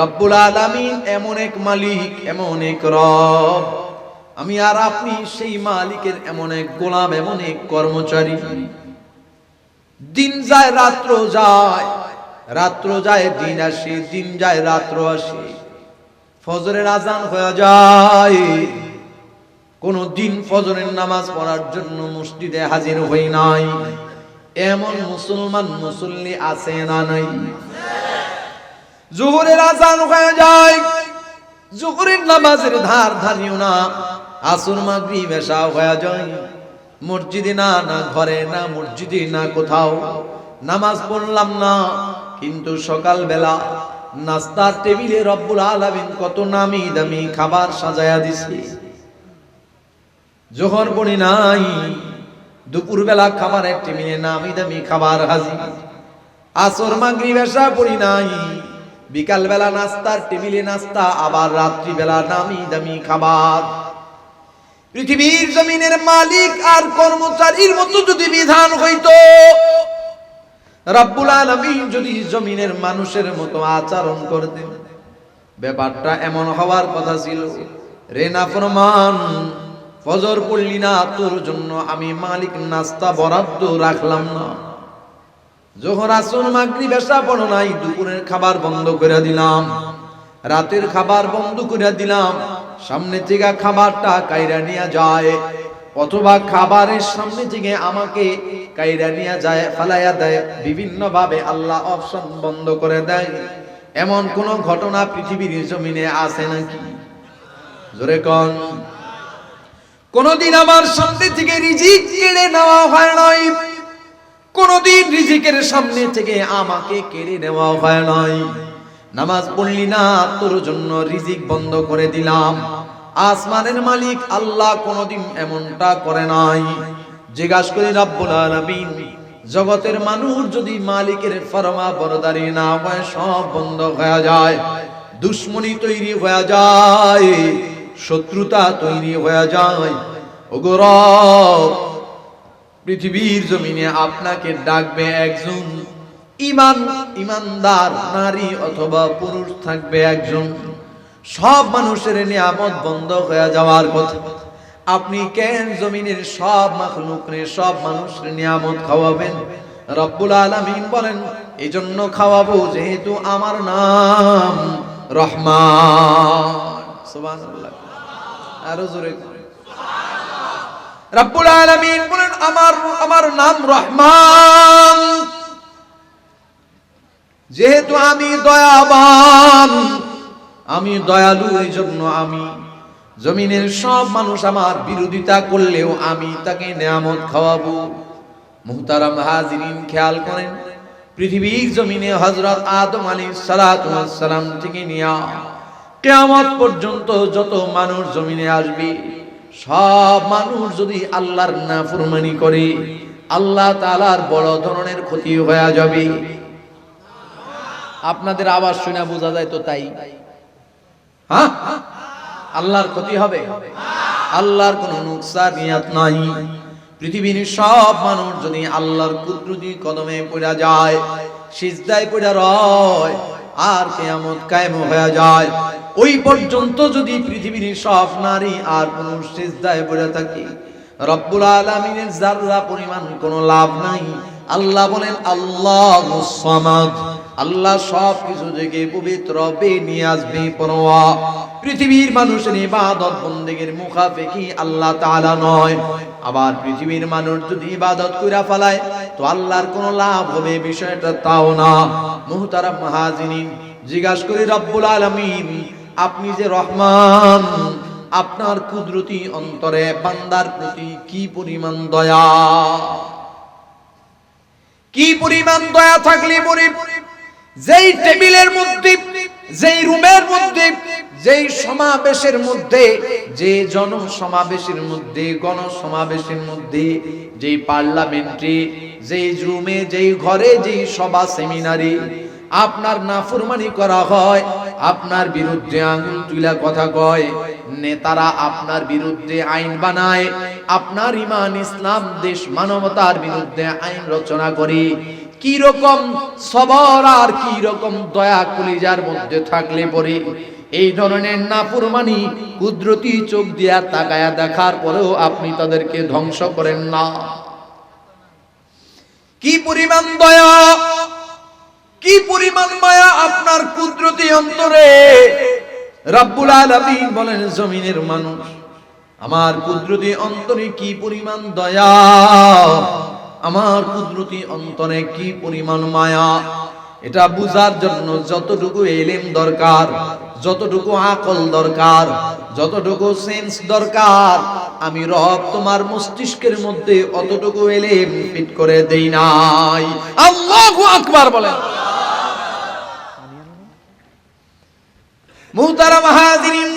রব্বুল আলামিন এমন এক মালিক, এমন এক রব, আমি আর আপনি সেই মালিকের এমন এক গোলাম, এমন এক কর্মচারী। দিন যায় রাত্র যায়, রাত্র যায় দিন আসে, দিন যায় রাত্র আসে, ফজরের আজান হয়ে যায়, কোন দিন ফজরের নামাজ পড়ার জন্য মসজিদে হাজির হই নাই, এমন মুসলমান মুসল্লি আছে না নাই? জোহরের আজান হয়ে যায়, জোহরের নামাজের ধার ধানিও না, আসর মাগরিব এশা হয়ে যায়, মসজিদে না, না ঘরে, না মসজিদে, না কোথাও নামাজ পড়লাম না। কিন্তু সকাল বেলা নাস্তার টেবিলে রব্বুল আলামিন কত নামি দামি খাবার সাজায়া দিছে। জোহর পড়ি নাই, দুপুর বেলা খাবারের টেবিলে নামি দামি খাবার হাজির। আসর মাগরিব এশা পড়ি নাই, বিকাল বেলা নাস্তার টেবিলে নাস্তা, আবার রাত্রি বেলা নামি দামি খাবার। পৃথিবীর জমিনের মালিক আর কর্মচারীর মতো যদি বিধান হইতো, রব্বুল আলামিন যদি জমিনের মানুষের মতো আচরণ করতেন, ব্যাপারটা এমন হওয়ার কথা ছিল, রে নাফরমান ফজর পড়লি না, তোর জন্য আমি মালিক নাস্তা বরাদ্দ রাখলাম না। যখন আসর মাগরিব এশা পড়ো নাই, দুপুরের খাবার বন্ধ করে দিলাম, রাতের খাবার বন্ধ করে দিলাম, সামনে থেকে খাবারটা কাইরা নিয়ে যায়, অথবা খাবারের সামনে থেকে আমাকে কাইরা নিয়ে যায়, ফালাইয়া দেয়, বিভিন্ন ভাবে আল্লাহ অপশন বন্ধ করে দেয়। এমন কোন ঘটনা পৃথিবীর জমিনে আছে নাকি? জোরে কোন। কোনদিন আমার সামনে থেকে রিজিক কেড়ে নেওয়া হয় নাই, কোনদিন রিজিকের সামনে থেকে আমাকে কেড়ে নেওয়া হয় নাই। নামাজ পড়লি না, তোর জন্য রিজিক বন্ধ করে দিলাম। আসমানের মালিক আল্লাহ কোনদিন এমনটা করে নাই। জিজ্ঞাসা করি রব্বুল আলামিন, জগতের মানুষ যদি মালিকের ফরমা বরদারি না হয়, সব বন্ধ হয়ে যায়, দুশ্মনী তৈরি হয়ে যায়, শত্রুতা তৈরি হয়ে যায়। ওগো রব, পৃথিবীর জমিনে আপনাকে ডাকবে একজন ইমানদার নারী অথবা পুরুষ থাকবে একজন, সব মানুষের নিয়ামত বন্ধ হয়ে যাওয়ার কথা। আপনি কেন জমিনের সব মাখলুকরে, সব মানুষের নিয়ামত খাওয়াবেন? রব্বুল আলামিন বলেন, এজন্য খাওয়াবো যেহেতু আমার নাম রহমান। সুবহানাল্লাহ, আরো জোরে। রব্বুল আলামিন বলেন, আমার নাম রহমান, যেহেতু আমি দয়াবান, আমি দয়ালু, এই জন্য আমি জমিনের সব মানুষ আমার বিরোধিতা করলেও আমি তাকে নিয়ামত খাওয়াবো। মুহতারাম হাজিরিন, খেয়াল করেন, পৃথিবীর জমিনে হযরত আদম আলাইহিস সালাতু ওয়াস সালাম থেকে নিয়ে কিয়ামত পর্যন্ত যত মানুষ জমিনে আসবে, সব মানুষ যদি আল্লাহর নাফরমানি করে, আল্লাহ তাআলার বড় ধরনের ক্ষতি হয়ে যাবে। আপনাদের আওয়াজ শুনে বোঝা যায় তো তাই। হ্যাঁ, আল্লাহর ক্ষতি হবে, আল্লাহর কোনো নুকসানিয়াত নাই। পৃথিবীর সব মানুষ যদি আল্লাহর কুদরতি কদমে পড়া যায়, সিজদায় পড়া রয়, আর কিয়ামত কায়েম হয়ে যায়, ওই পর্যন্ত যদি পৃথিবীর সব নারী আর পুরুষ সিজদায় পড়ে থাকে, রব্বুল আলামিনের যাররা পরিমাণ কোনো লাভ নাই। আল্লাহ বলেন, আল্লাহুস সামাদ, আল্লাহ সব কিছু থেকে পবিত্র, বেনিয়াজ, বেপরোয়া। পৃথিবীর মানুষের ইবাদত বন্দেগীর মুখাফেকি আল্লাহ তাআলা নয়। আবার পৃথিবীর মানুষ যদি ইবাদত কইরা ফেলায়, তো আল্লাহর কোনো লাভ হবে বিষয়টা তাও না। মুহতারাম হাজিরিন, জিজ্ঞাসা করি রব্বুল আলামিন, আপনি যে রহমান, আপনার কুদরতি অন্তরে বান্দার প্রতি কি পরিমাণ দয়া, কি পরিমাণ দয়া থাকলে পরে যেই টেবিলের মধ্যে, যেই রুমের মধ্যে, যেই সমাবেশের মধ্যে, যে জনসমাবেশের মধ্যে, গণসমাবেশের মধ্যে, যেই পার্লামেন্টে, যেই রুমে, যেই ঘরে, যেই সভা সেমিনারে আপনার নাফরমানি করা হয়, আপনার বিরুদ্ধে আঙ্গুল তুলা কথা কয়, নেতারা আপনার বিরুদ্ধে আইন বানায়, আপনার ঈমান, ইসলাম, দেশ, মানবতার বিরুদ্ধে আইন রচনা করে, কি রকম সবর আর কি রকম দয়া কলিজার মধ্যে থাকলে পরে এই ধরনের নাফরমানি কুদরতি চোখ দিয়া তাকায়া দেখার পরেও আপনি তাদেরকে ধ্বংস করেন না? কি পরিমাণ দয়া, কি পরিমাণ মায়া আপনার কুদরতি অন্তরে। রব্বুল আলামিন বলেন, জমিনের মানুষ, আমার কুদরতি অন্তরে কি পরিমাণ দয়া, আমার কুদরতি অন্তরে কি পরিমাণ মায়া। এটা বুঝার জন্য যতটুকু ইলম দরকার, যতটুকু আকল দরকার, যতটুকু সেন্স দরকার, আমি রব তোমার মস্তিষ্কের মধ্যে অতটুকু ইলম ফিট করে দেই নাই। আল্লাহু আকবার বলেন। মুহতারাম হাজিরিন,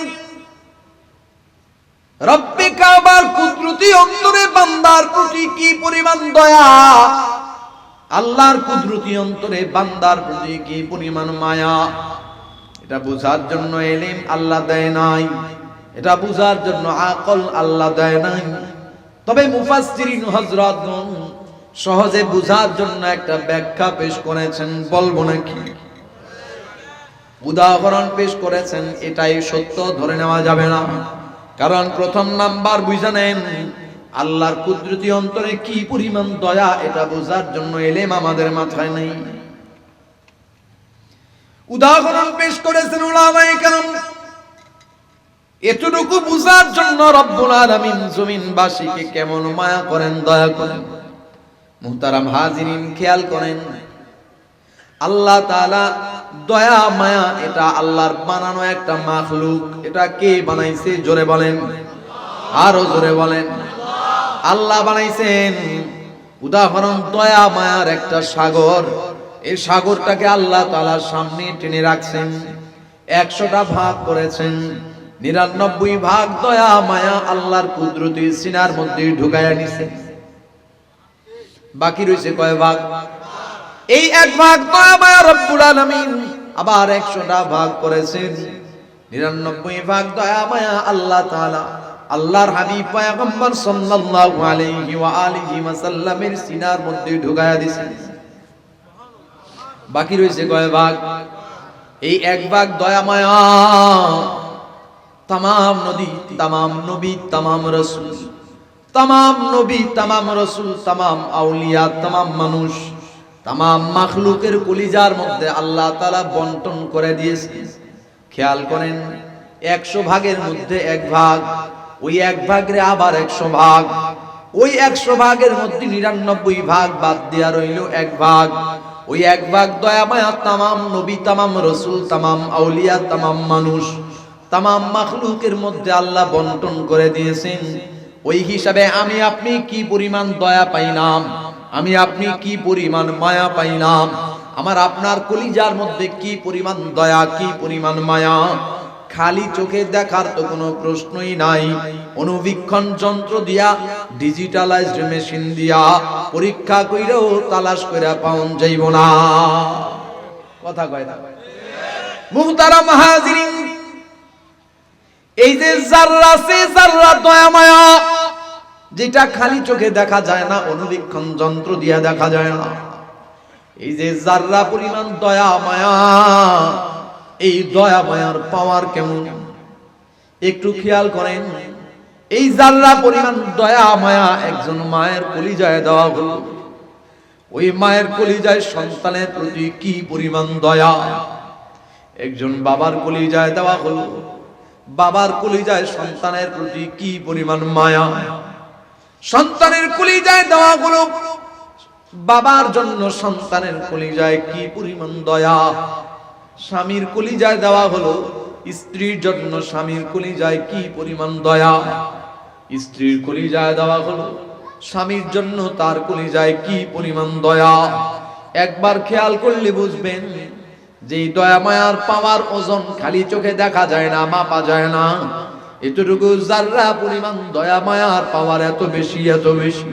রব্বে কাবার কুদরতি অন্তরে বান্দার প্রতি কি পরিমাণ দয়া, আল্লাহর কুদরতি অন্তরে বান্দার প্রতি কি পরিমাণ মায়া, এটা বোঝার জন্য ইলম আল্লাহ দেয় নাই, এটা বুঝার জন্য আকল আল্লাহ দেয় নাই। তবে মুফাসসিরিন হযরতগণ সহজে বুঝার জন্য একটা ব্যাখ্যা পেশ করেছেন, বলবো নাকি? উদাহরণ পেশ করেছেন, এটাই সত্য ধরে নেওয়া যাবে না। কারণ প্রথম নাম্বার বুঝে নেন, আল্লাহর কুদরতি অন্তরে কি পরিমাণ দয়া, এটা বোঝার জন্য ইলম আমাদের মাথায় নেই। উদাহরণ পেশ করেছেন উলামায়ে কেরাম, এতটুকু বুঝার জন্য রব্বুল আলামিন জমিনবাসীকে কেমন মায়া করেন, দয়া করেন। মুহতারাম হাজিরিন, খেয়াল করেন, আল্লাহ তাআলা দয়া মায়া এটা আল্লাহর বানানো একটা মাখলুক। এটা কে বানাইছে? জোরে বলেন, আরো জোরে বলেন। আল্লাহ বানাইছেন। উদাহরণ, দয়া মায়ার একটা সাগর। এই সাগরটাকে আল্লাহ তাআলা সামনে টেনে রাখছেন, 100টা ভাগ করেছেন। 99 ভাগ দয়া মায়া আল্লাহর কুদরতি সিনার মধ্যে ঢুকায়া নিছেন। বাকি রয়েছে কয় ভাগ? এই 1 ভাগ দয়া মায়া রব্বুল আলামিন আবার 100টা ভাগ করেছেন। 99 ভাগ দয়া মায়া আল্লাহ তাআলা আল্লাহর হাবিব পয়গম্বর সাল্লাল্লাহু আলাইহি ওয়া আলিহি ওয়াসাল্লামের সিনার মধ্যে ঢুকায়া দিয়েছেন। বাকি রয়েছে কয় ভাগ? এই 1 ভাগ দয়া মায়া तमाम नदी, तमाम नबी, तमाम रसूल, तमाम नबी, तमाम रसूल, तमाम आउलिया, तमाम মানুষ, तमाम মাখলুকের কলিজার মধ্যে আল্লাহ তাআলা বন্টন করে দিয়েছেন। খেয়াল করেন, 100 ভাগের মধ্যে 1 ভাগ, ওই 1 ভাগের আবার 100 ভাগ, ওই 100 ভাগের মধ্যে 99 ভাগ বাদ দেয়া রইল 1 ভাগ। ওই 1 ভাগ দয়া মায়া तमाम নবী, तमाम রসুল, तमाम আউলিয়া, तमाम মানুষ, तमाम মাখলুকের মধ্যে আল্লাহ বন্টন করে দিয়েছেন। ওই হিসাবে আমি আপনি কি পরিমাণ দয়া পাইলাম, আমি আপনি কি পরিমাণ মায়া পাইলাম, আমার আপনার কলিজার মধ্যে কি পরিমাণ দয়া, কি পরিমাণ মায়া, খালি চোখে দেখার তো কোনো প্রশ্নই নাই। অনুবীক্ষণ যন্ত্র দিয়া, ডিজিটালাইজড মেশিন দিয়া পরীক্ষা কইরাও তালাশ কইরা পাওন যাইব না। কথা কয় না? মুহতারাম হাজিরিন, এই যে যাররা সে যাররা দয়া মায়া, যেটা খালি চোখে দেখা যায় না, অনুবীক্ষণ যন্ত্র দিয়া দেখা যায় না, এই যে যাররা পরিমাণ দয়া মায়া, এই দয়া মায়ার পাওয়ার কেমন একটু খেয়াল করেন। এই যাররা পরিমাণ দয়া মায়া একজন মায়ের কলিজায় দেওয়া হলো, ওই মায়ের কলিজায় সন্তানের প্রতি কি পরিমাণ দয়া। একজন বাবার কলিজায় দেওয়া হলো, বাবার কলিজায় সন্তানের প্রতি কি পরিমাণ মায়া। সন্তানের কলিজায় দেওয়া হলো, বাবার জন্য সন্তানের কলিজায় কি পরিমাণ দয়া। স্বামীর কলিজায় দেওয়া হলো, স্ত্রীর জন্য স্বামীর কলিজায় কি পরিমাণ দয়া। স্ত্রীর কলিজায় দেওয়া হলো, স্বামীর জন্য তার কলিজায় কি পরিমাণ দয়া। একবার খেয়াল করলে বুঝবেন যে দয়া মায়ার পাওয়ার ওজন খালি চোখে দেখা যায় না, মাপা যায় না। এতটুকু যাররা পরিমাণ দয়া মায়ার পাওয়ার এত বেশি, এত বেশি।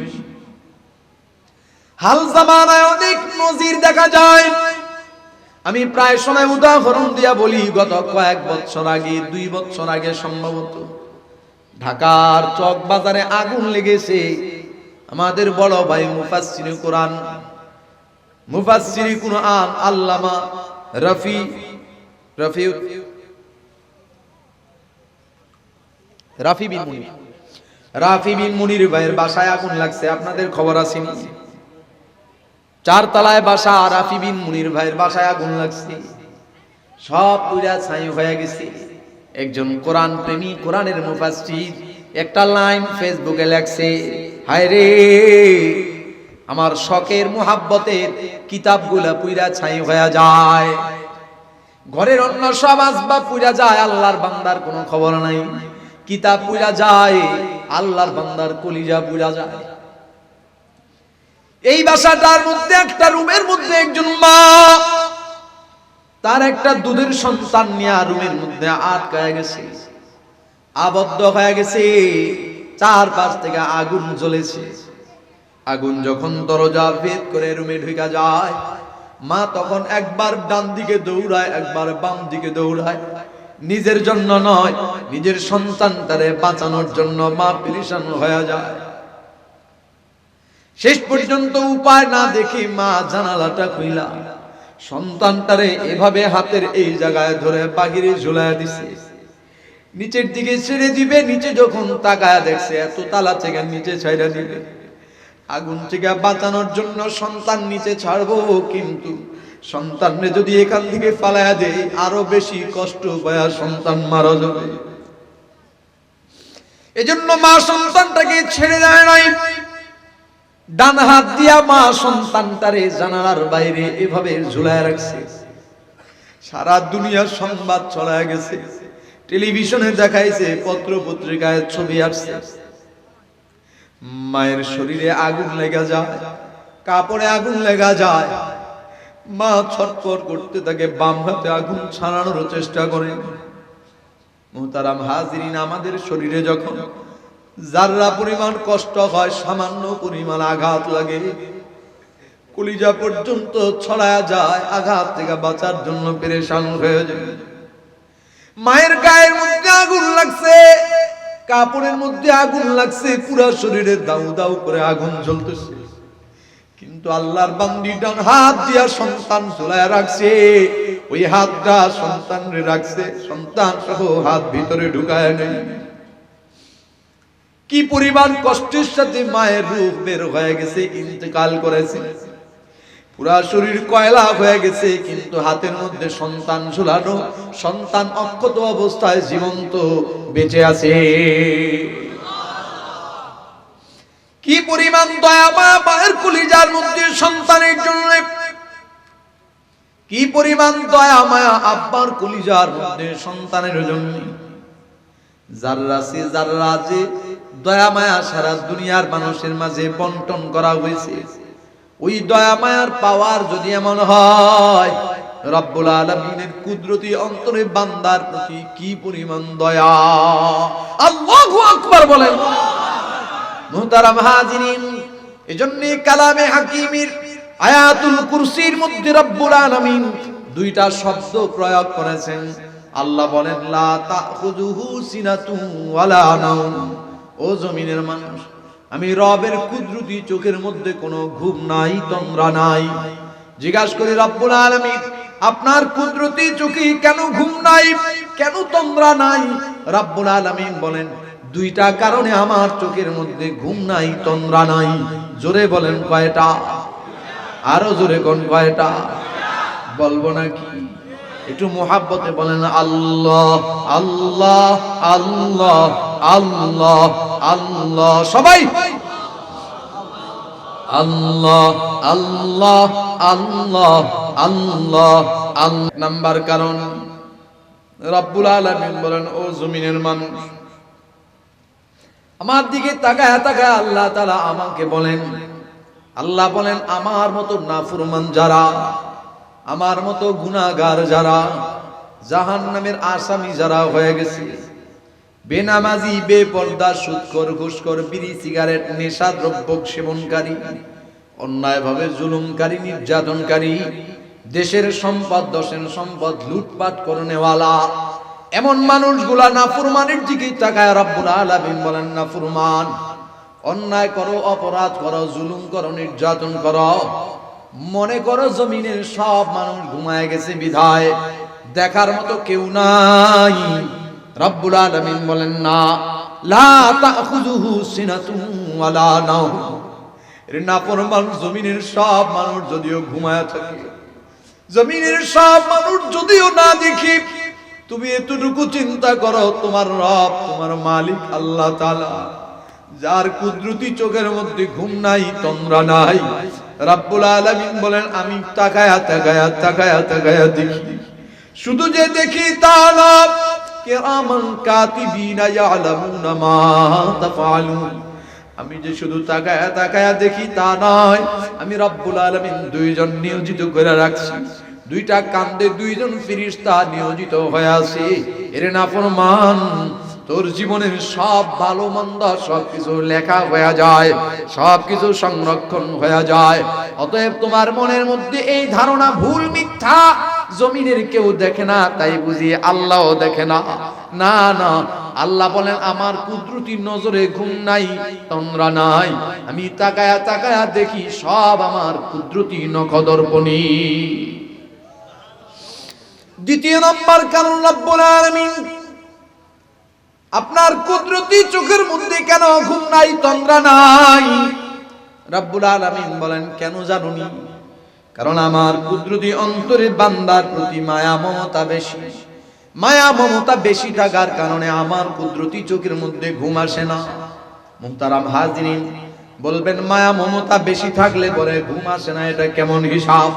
হাল জামানায় অনেক নজির দেখা যায়। আমি প্রায় সময় উদাহরণ দিয়া বলি, গত কয়েক বছর আগে, 2 বছর আগে সম্ভবত ঢাকার চক বাজারে আগুন লেগেছে। আমাদের বড় ভাই মুফাসসিরে কোরআন, মুফাসসিরে কোরআন আল্লামা রাফি বিন মুনির ভাইয়ের বাসায় আগুন লাগছে। আপনাদের খবর আছে? 4 তলায় বাসা, রাফি বিন মুনির ভাইয়ের বাসায় আগুন লাগছে। সব পুরা ছাই হয়ে গেছে। একজন কোরআন প্রেমী, কোরআনের মুফাসসির একটা লাইন ফেসবুকে লেখছে, হায় রে আমার শখের মুহাব্বতের কিতাবগুলা পুরা ছাই হয়ে যায়, ঘরের অন্য সব আসবাব পুরা যায়, আল্লাহর বান্দার কোনো খবর নাই। কিতাব পুরা যায়, আল্লাহর বান্দার কলিজা পুরা যায়। এই বাসাটার মধ্যে একটা রুমের মধ্যে একজন মা তার একটা দুধের সন্তান নিয়ে রুমের মধ্যে আটকায় গেছে, আবদ্ধ হয়ে গেছে। চারপাশ থেকে আগুন জ্বলেছে। আগুন যখন দরজা ভেদ করে রুমে ঢুকে যায়, মা তখন একবার ডান দিকে দৌড়ায়, একবার বাম দিকে দৌড়ায়। নিজের জন্য নয়, নিজের সন্তানটারে বাঁচানোর জন্য মা পেরেশান হয়ে যায়। শেষ পর্যন্ত উপায় না দেখে মা জানালাটা খুইলা সন্তানটারে এভাবে হাতের এই জায়গায় ধরে বাহিরে ঝুলাইয়া দিছে। নিচের দিকে ছেড়ে দিবে, নিচে যখন তাকায়া দেখছে এত তালা থেকে নিচে ছাইড়া দিবে। আগুন থেকে বাঁচানোর জন্য সন্তান নিচে ছাড়বো, কিন্তু সন্তানরে যদি এখান থেকে ফালায়া দেয় আরো বেশি কষ্ট পায়া সন্তান মারা যাবে। এজন্য মা সন্তানটাকে ছেড়ে দেয় নাই। ডান হাত দিয়া মা সন্তানটারে জানালার বাইরে এভাবে ঝুলায় রাখছে। সারা দুনিয়ার সংবাদ ছড়ায় গেছে, টেলিভিশনে দেখাইছে, পত্র পত্রিকায় ছবি আসছে। মায়ের শরীরে আগুন লেগে যায়, কাপড়ে আগুন লেগে যায়, মা ছটফট করতে থাকে, বাম হাতে আগুন ছাড়ানোর চেষ্টা করেন। মুহতারাম হাজিরিন, আমাদের শরীরে যখন যাররা পরিমাণ কষ্ট হয়, সামান্য পরিমাণ আঘাত লাগে, কলিজা পর্যন্ত ছড়ায়া যায়, আঘাত থেকে বাঁচার জন্য পেরেশান হয়ে যায়। মায়ের গায়ের মধ্যে আগুন লাগছে, কাপড়ের মধ্যে আগুন লাগছে, পুরো শরীরে দাউ দাউ করে আগুন জ্বলতেছে, কিন্তু আল্লাহর বান্দি ডান হাত দিয়া সন্তান ঝুলায় রাখছে। ওই হাতটা সন্তানরে রাখছে, সন্তান সহ হাত ভিতরে ঢুকায় নেই। কি পরিমাণ কষ্টের সাথে মায়ের রূহ বের হয়ে গেছে, ইন্তেকাল করেছে, পুরা শরীর কয়লা হয়ে গেছে, কিন্তু হাতের মধ্যে সন্তান ঝুলানো, সন্তান অক্ষত অবস্থায় জীবন্ত বেঁচে আছে। কি পরিমাণ দয়া মায়ের কলিজার মধ্যে সন্তানের জন্য, কি পরিমাণ দয়া মায়া আব্বার কলিজার মধ্যে সন্তানের জন্য। যাররা যে দয়া মায়া সারা দুনিয়ার মানুষের মাঝে বন্টন করা হয়েছে, ওই দয়া মায়ার পাওয়ার যদি এমন হয়, রব্বুল আলামিনের কুদরতি অন্তরে বান্দার প্রতি কি পরিমাণ দয়া। আল্লাহু আকবার বলেন। মুহতারাম হাজিরিন, এজন্য কালামে হাকিমের আয়াতুল কুরসির মধ্যে রব্বুল আলামিন দুইটা শব্দ প্রয়োগ করেছেন। আল্লাহ বলেন, লা তাখুযুহু সিনাতুন ওয়ালা নাওম। ও জমিনের মানুষ, আমি রবের কুদরতি চোখের মধ্যে কোনো ঘুম নাই, তন্দ্রা নাই। জিজ্ঞাসা করি, রব্বুল আলামিন আপনার কুদরতি চোখে কেন ঘুম নাই, কেন তন্দ্রা নাই? রব্বুল আলামিন বলেন, দুইটা কারণে আমার চোখের মধ্যে ঘুম নাই, তন্দ্রা নাই। জোরে বলেন কয়টা? আরো জোরে কোন কয়টা? বলবো নাকি? একটু মোহাব্বতে বলেন, আল্লাহ আল্লাহ আল্লাহ আল্লাহ আল্লাহ। সবাই আল্লাহ আল্লাহ আল্লাহ আল্লাহ আল্লাহ। নাম্বার কারণ, রব্বুল আলামিন বলেন, ও জমিনের মানুষ, আমার দিকে তাকায় তাকায় আল্লাহ তাআলা আমাকে বলেন, আল্লাহ বলেন, আমার মতো নাফরমান যারা, আমার মতো গুনাহগার যারা, জাহান্নামের আসামি যারা হয়ে গেছে, বেনামাজি, বেপর্দা, সুদখোর, ঘুষখোর, বিড়ি সিগারেট, নেশা দ্রব্য সেবনকারী, অন্যায়ভাবে জুলুমকারী, নির্যাতনকারী, দেশের সম্পদ, দশের সম্পদ লুটপাট করনেওয়ালা, এমন মানুষগুলা নাফরমানের দিকে তাকায় রব্বুল আলামিন বলেন, নাফরমান, অন্যায় করো, অপরাধ করো, জুলুম করো, নির্যাতন করো, মনে করো জমিনের সব মানুষ ঘুমায় গেছে বিধায় দেখার মতো কেউ নাই। রব্বুল আলামিন বলেন, না, লা তাখুযুহু সিনাতুন ওয়ালা নাওম। এর নাফরমান জমিনের সব মানুষ যদিও ঘুমায় থাকে, জমিনের সব মানুষ যদিও না দেখি, তুমি এতটুকু চিন্তা করো, তোমার রব, তোমার মালিক আল্লাহ তাআলা, যার কুদরতি চোখের মধ্যে ঘুম নাই, তন্দ্রা নাই, রব্বুল আলামিন বলেন, আমি তাকায়া তাকায়া তাকায়া তাকায়া দেখি, শুধু যে দেখি তা না, কিরামান কাতিবিনা ইয়ালামুনা মা তাফআলুন। আমি যে শুধু তাকায়া তাকায়া দেখি তা নয়, আমি রব্বুল আলামিন দুইজন নিয়োজিত করে রাখছি, দুইটা কান্দে দুইজন ফেরেশতা নিয়োজিত হয়ে আছে। এর নাফরমান, তোর জীবনের সব ভালো মন্দ সবকিছু লেখা হয়ে যায়, সবকিছু সংরক্ষণ হয়ে যায়। অতএব তোমার মনের মধ্যে এই ধারণা ভুল, মিথ্যা, জমিনের কেউ দেখে না তাই বুঝি আল্লাহও দেখে না? না না, আল্লাহ বলেন আমার কুদরতি নজরে ঘুম নাই, তন্দ্রা নাই, আমি তাকায়া তাকায়া দেখি সব আমার কুদরতি নখদর্পণী। দ্বিতীয় নম্বর কারণ রব্বুল আলামিন আপনার কুদরতি চোখের মধ্যে কেন ঘুম নাই, তন্দ্রা নাই? রব্বুল আলামিন বলেন কেন জানুনি? কারণ আমার কুদরতি অন্তরে বান্দার প্রতি মায়া মমতা বেশি। মায়া মমতা বেশি থাকার কারণে আমার কুদরতি চোখের মধ্যে ঘুম আসে না। মুহতারাম হাজিরিন, বলবেন মায়া মমতা বেশি থাকলে পরে ঘুম আসে না, এটা কেমন হিসাব?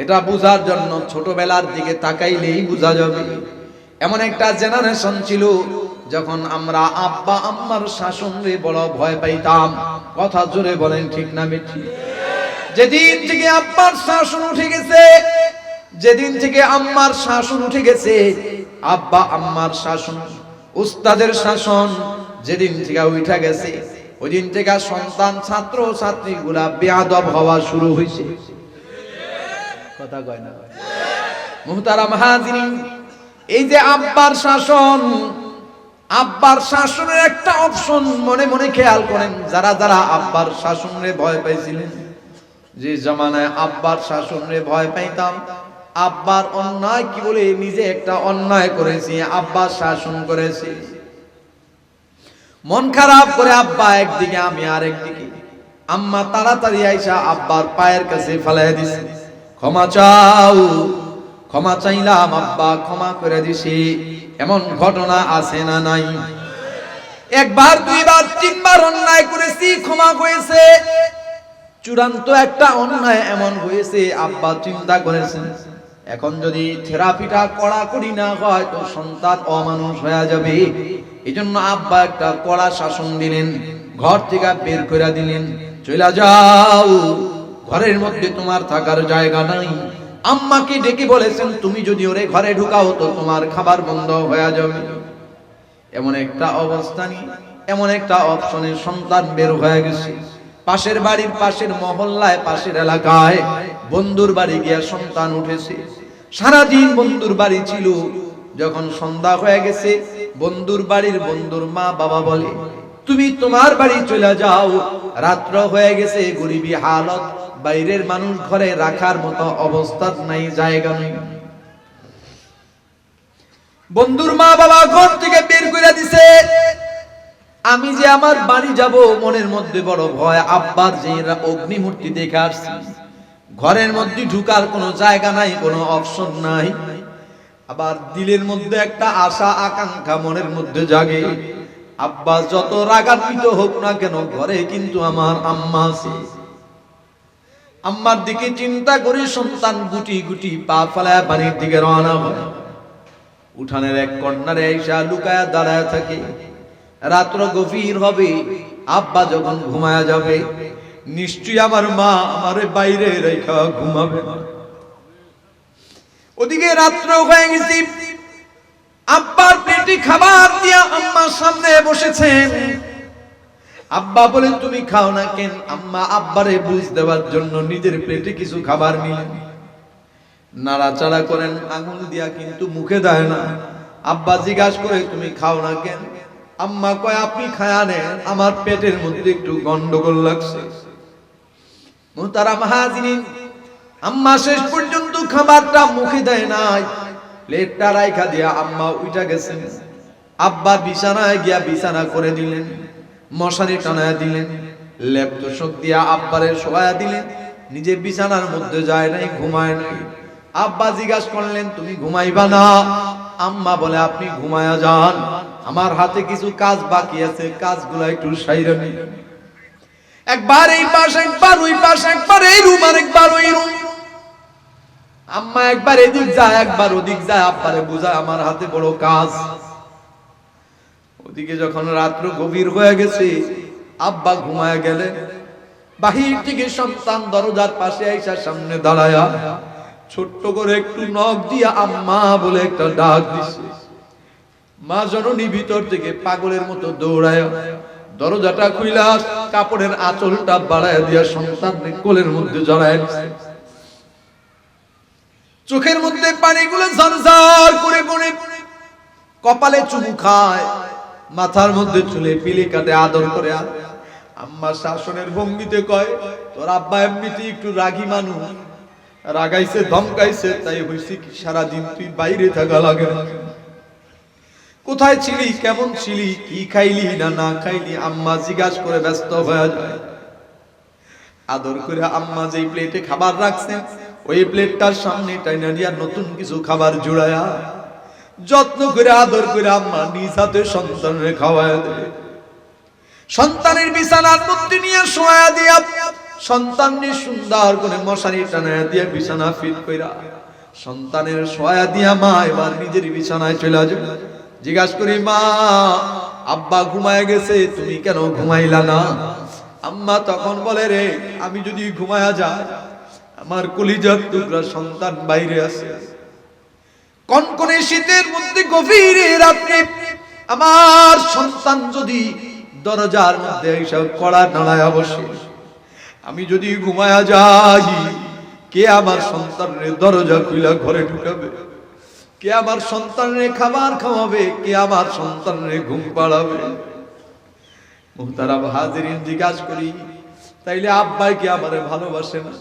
এটা বুঝার জন্য ছোটবেলার দিকে তাকাইলেই বোঝা যাবে। এমন একটা জেনারেশন ছিল যখন আমরা আব্বা আম্মার শাসনে বড় ভয় পাইতাম। কথা জোরে বলেন, ঠিক না বেঠি? যেদিন থেকে আব্বার শাসন উঠে গেছে, যেদিন থেকে আম্মার শাসন উঠে গেছে, আব্বা আম্মার শাসন, উস্তাদের শাসন যেদিন থেকে উঠে গেছে, ওই দিন থেকে সন্তান ছাত্র ছাত্রীগুলা বেয়াদব হওয়া শুরু হয়েছে। কথা কয় না? মুহতারাম হাজিরিন, এই যে আব্বার শাসন, আব্বার শাসনের একটা অপশন মনে মনে খেয়াল করেন। যারা যারা আব্বার শাসনে ভয় পাইছিলেন, যে জামানায় আব্বার শাসনে ভয় পাইতাম, আব্বার অন্যায় কি বলে নিজে একটা অন্যায় করেছি, আব্বার শাসন করেছি, মন খারাপ করে আব্বা একদিকে আমি আরেকদিকে, আম্মা তাড়াতাড়ি আইসা আব্বার পায়ের কাছে ফেলাই দিছে, ক্ষমা চাও। ক্ষমা চাইলাম, আব্বা ক্ষমা করে দিছি। এমন ঘটনা আছে না নাই? একবার দুইবার তিনবার অন্যায় করেছি, ক্ষমা করেছে। চূড়ান্ত একটা অন্যায় এমন হয়েছে, আব্বা চিন্তা করেছেন এখন যদি থেরাপিটা কড়াকড়ি না হয় তো সন্তান অমানুষ হয়ে যাবে। এই জন্য আব্বা একটা কড়া শাসন দিলেন, ঘর থেকে বের করে দিলেন, চলে যাও, ঘরের মধ্যে তোমার থাকার জায়গা নাই। আম্মাকে ডেকে বলেছেন তুমি যদি ওরে ঘরে ঢুকাও তো তোমার খাবার বন্ধ হয়ে যাবে। এমন একটা অবস্থানে, এমন একটা অপশনে সন্তান বের হয়ে গেছে। পাশের বাড়ির, পাশের মহল্লায়, পাশের এলাকায় বন্ধুর বাড়ি গিয়া সন্তান উঠেছে। সারাদিন বন্ধুর বাড়ি ছিল। যখন সন্ধ্যা হয়ে গেছে, বন্ধুর বাড়ির বন্ধুর মা বাবা বলে তুমি তোমার বাড়ি চলে যাও, রাত্র হয়ে গেছে, গরিবী হালত, বাইরের মানুষ ঘরে রাখার মতো অবস্থা নাই, জায়গা নেই। বন্ধুর মা বাবা ঘর থেকে বের করে দিছে। আমি যে আমার বাড়ি যাব, মনের মধ্যে বড় ভয়। আব্বার যে অগ্নিমূর্তি দেখে আসছি, ঘরের মধ্যে ঢুকার কোনো জায়গা নাই, কোনো অপশন নাই। আবার দিলের মধ্যে একটা আশা আকাঙ্ক্ষা মনের মধ্যে জাগে, আব্বা যত রাগান্বিত হোক না কেন, ঘরে কিন্তু আমার আম্মা আছে। আম্মার দিকে চিন্তা করে সন্তান গুটি গুটি পা ফেলায় বাড়ির দিকে রওনা হয়। উঠানের এক কর্নারে আইসা লুকায়া দাঁড়ায় থাকে। রাত্র গভীর হবে, আব্বা যখন ঘুমায়া যাবে, নিশ্চয়ই আমার মা আমারে বাইরে রেখা ঘুমাবে। ওদিকে রাত্র হয়ে গেছে, আব্বার পেটে খাবার দিয়া আম্মার সামনে বসেছেন। আব্বা বলে তুমি খাও না কেন? আম্মা আব্বারে বুঝ দেওয়ার জন্য নিজের পেটে কিছু খাবার নিলেন, নাড়াচাড়া করেন আঙুল দিয়া, কিন্তু মুখে দেয় না। আব্বা জিজ্ঞাসা করে তুমি খাও না কেন? আম্মা কয় আপনি খায়া নেন, আমার পেটের মধ্যে একটু গন্ডগোল লাগছে। মুহতারাম হাজিরিন, আম্মা শেষ পর্যন্ত খাবারটা মুখে দেয় নাই, প্লেটটা রাইখা দিয়া আম্মা উঠা গেছেন। আব্বা বিছানায় গিয়া বিছানা করে দিলেন, মশারি টানায়া দিলেন, লেপ তোষক দিয়া আব্বারে শোয়া দিলেন। নিজে বিছানার মধ্যে যায় নাই, ঘুমায় নাই। আব্বা জিজ্ঞাসা করলেন তুমি ঘুমাইবা না? আম্মা বলে আপনি ঘুমায়া যান, আমার হাতে কিছু কাজ বাকি আছে, কাজগুলো একটু সাইরা নিন। একবার এই পাশ, একবার ওই পাশ, একবার এই রুম আর একবার ওই রুম। আম্মা একবার এদিক যায়, একবার ওদিক যায়, আব্বারে বুঝায় আমার হাতে বড় কাজ। ওদিকে যখন রাত্র গভীর হয়ে গেছে, আব্বা ঘুমায় গেলে, বাহির থেকে সন্তান দরজার পাশে আইসা সামনে দাঁড়ায়া ছোট্ট করে একটু নখ দিয়া আম্মা বলে একটা ডাক দিছে। মা জননী ভিতর থেকে পাগলের মতো দৌড়ায় দরজাটা খুইলা কাপড়ের আঁচলটা বাড়ায় দিয়া সন্তানকে কোলের মধ্যে জড়ায়। চোখের মধ্যে পানিগুলো ঝরঝর করে পড়ে, কপালে চুমু খায়, মাথার মধ্যে চুলে পিলি কাটে, আদর করে। আম্মা শাসনের ভঙ্গিতে কয়, তোর আব্বা এমনিতেই একটু রাগী মানুষ, রাগাইছে ধমকাইছে, তাই হইছে কি সারাদিন তুই বাইরে থাকা লাগে না। কোথায় ছিলি, কেমন ছিলি, কি খাইলি না না খাইলি, আম্মা জিজ্ঞাসা করে ব্যস্ত হয়ে যায়। আদর করে আম্মা যেই প্লেটে খাবার রাখছেন, ওই প্লেটটার সামনে টাইনা দিয়া নতুন কিছু খাবার জুড়ায়া যত্ন করে আদর করে আম্মা নিজ হাতে সন্তানের খাওয়ায় দেয়। সন্তানের বিছানার মধ্যে নিয়ে শোয়া দিয়া সন্তানের সুন্দর করে মশারি টানায় দিয়া বিছানা ফিট কইরা সন্তানের শোয়া দিয়া মা এবার নিজের বিছানায় চলে যায়। জিজ্ঞাসা করি, মা আব্বা ঘুমায় গেছে, তুমি কেন ঘুমাইলা না? আম্মা তখন বলে, রে আমি যদি ঘুমায়া যাই, আমার কলিজার টুকরা সন্তান বাইরে আছে, কনকনে শীতের মধ্যে গভীর রাত্রে আমার সন্তান যদি দরজার মধ্যে এইসব কড়া নাড়ায় বসে, আমি যদি ঘুমায়া যাই, কে আমার সন্তানের দরজা খুলে ঘরে ঢুকাবে? কে আমার সন্তানের খাবার খাওয়াবে? কে আমার সন্তানের ঘুম পাড়াবে? মুহতারাম হাজিরিন, জিজ্ঞাসা করি, তাইলে আব্বাই কি আমারে ভালোবাসে না?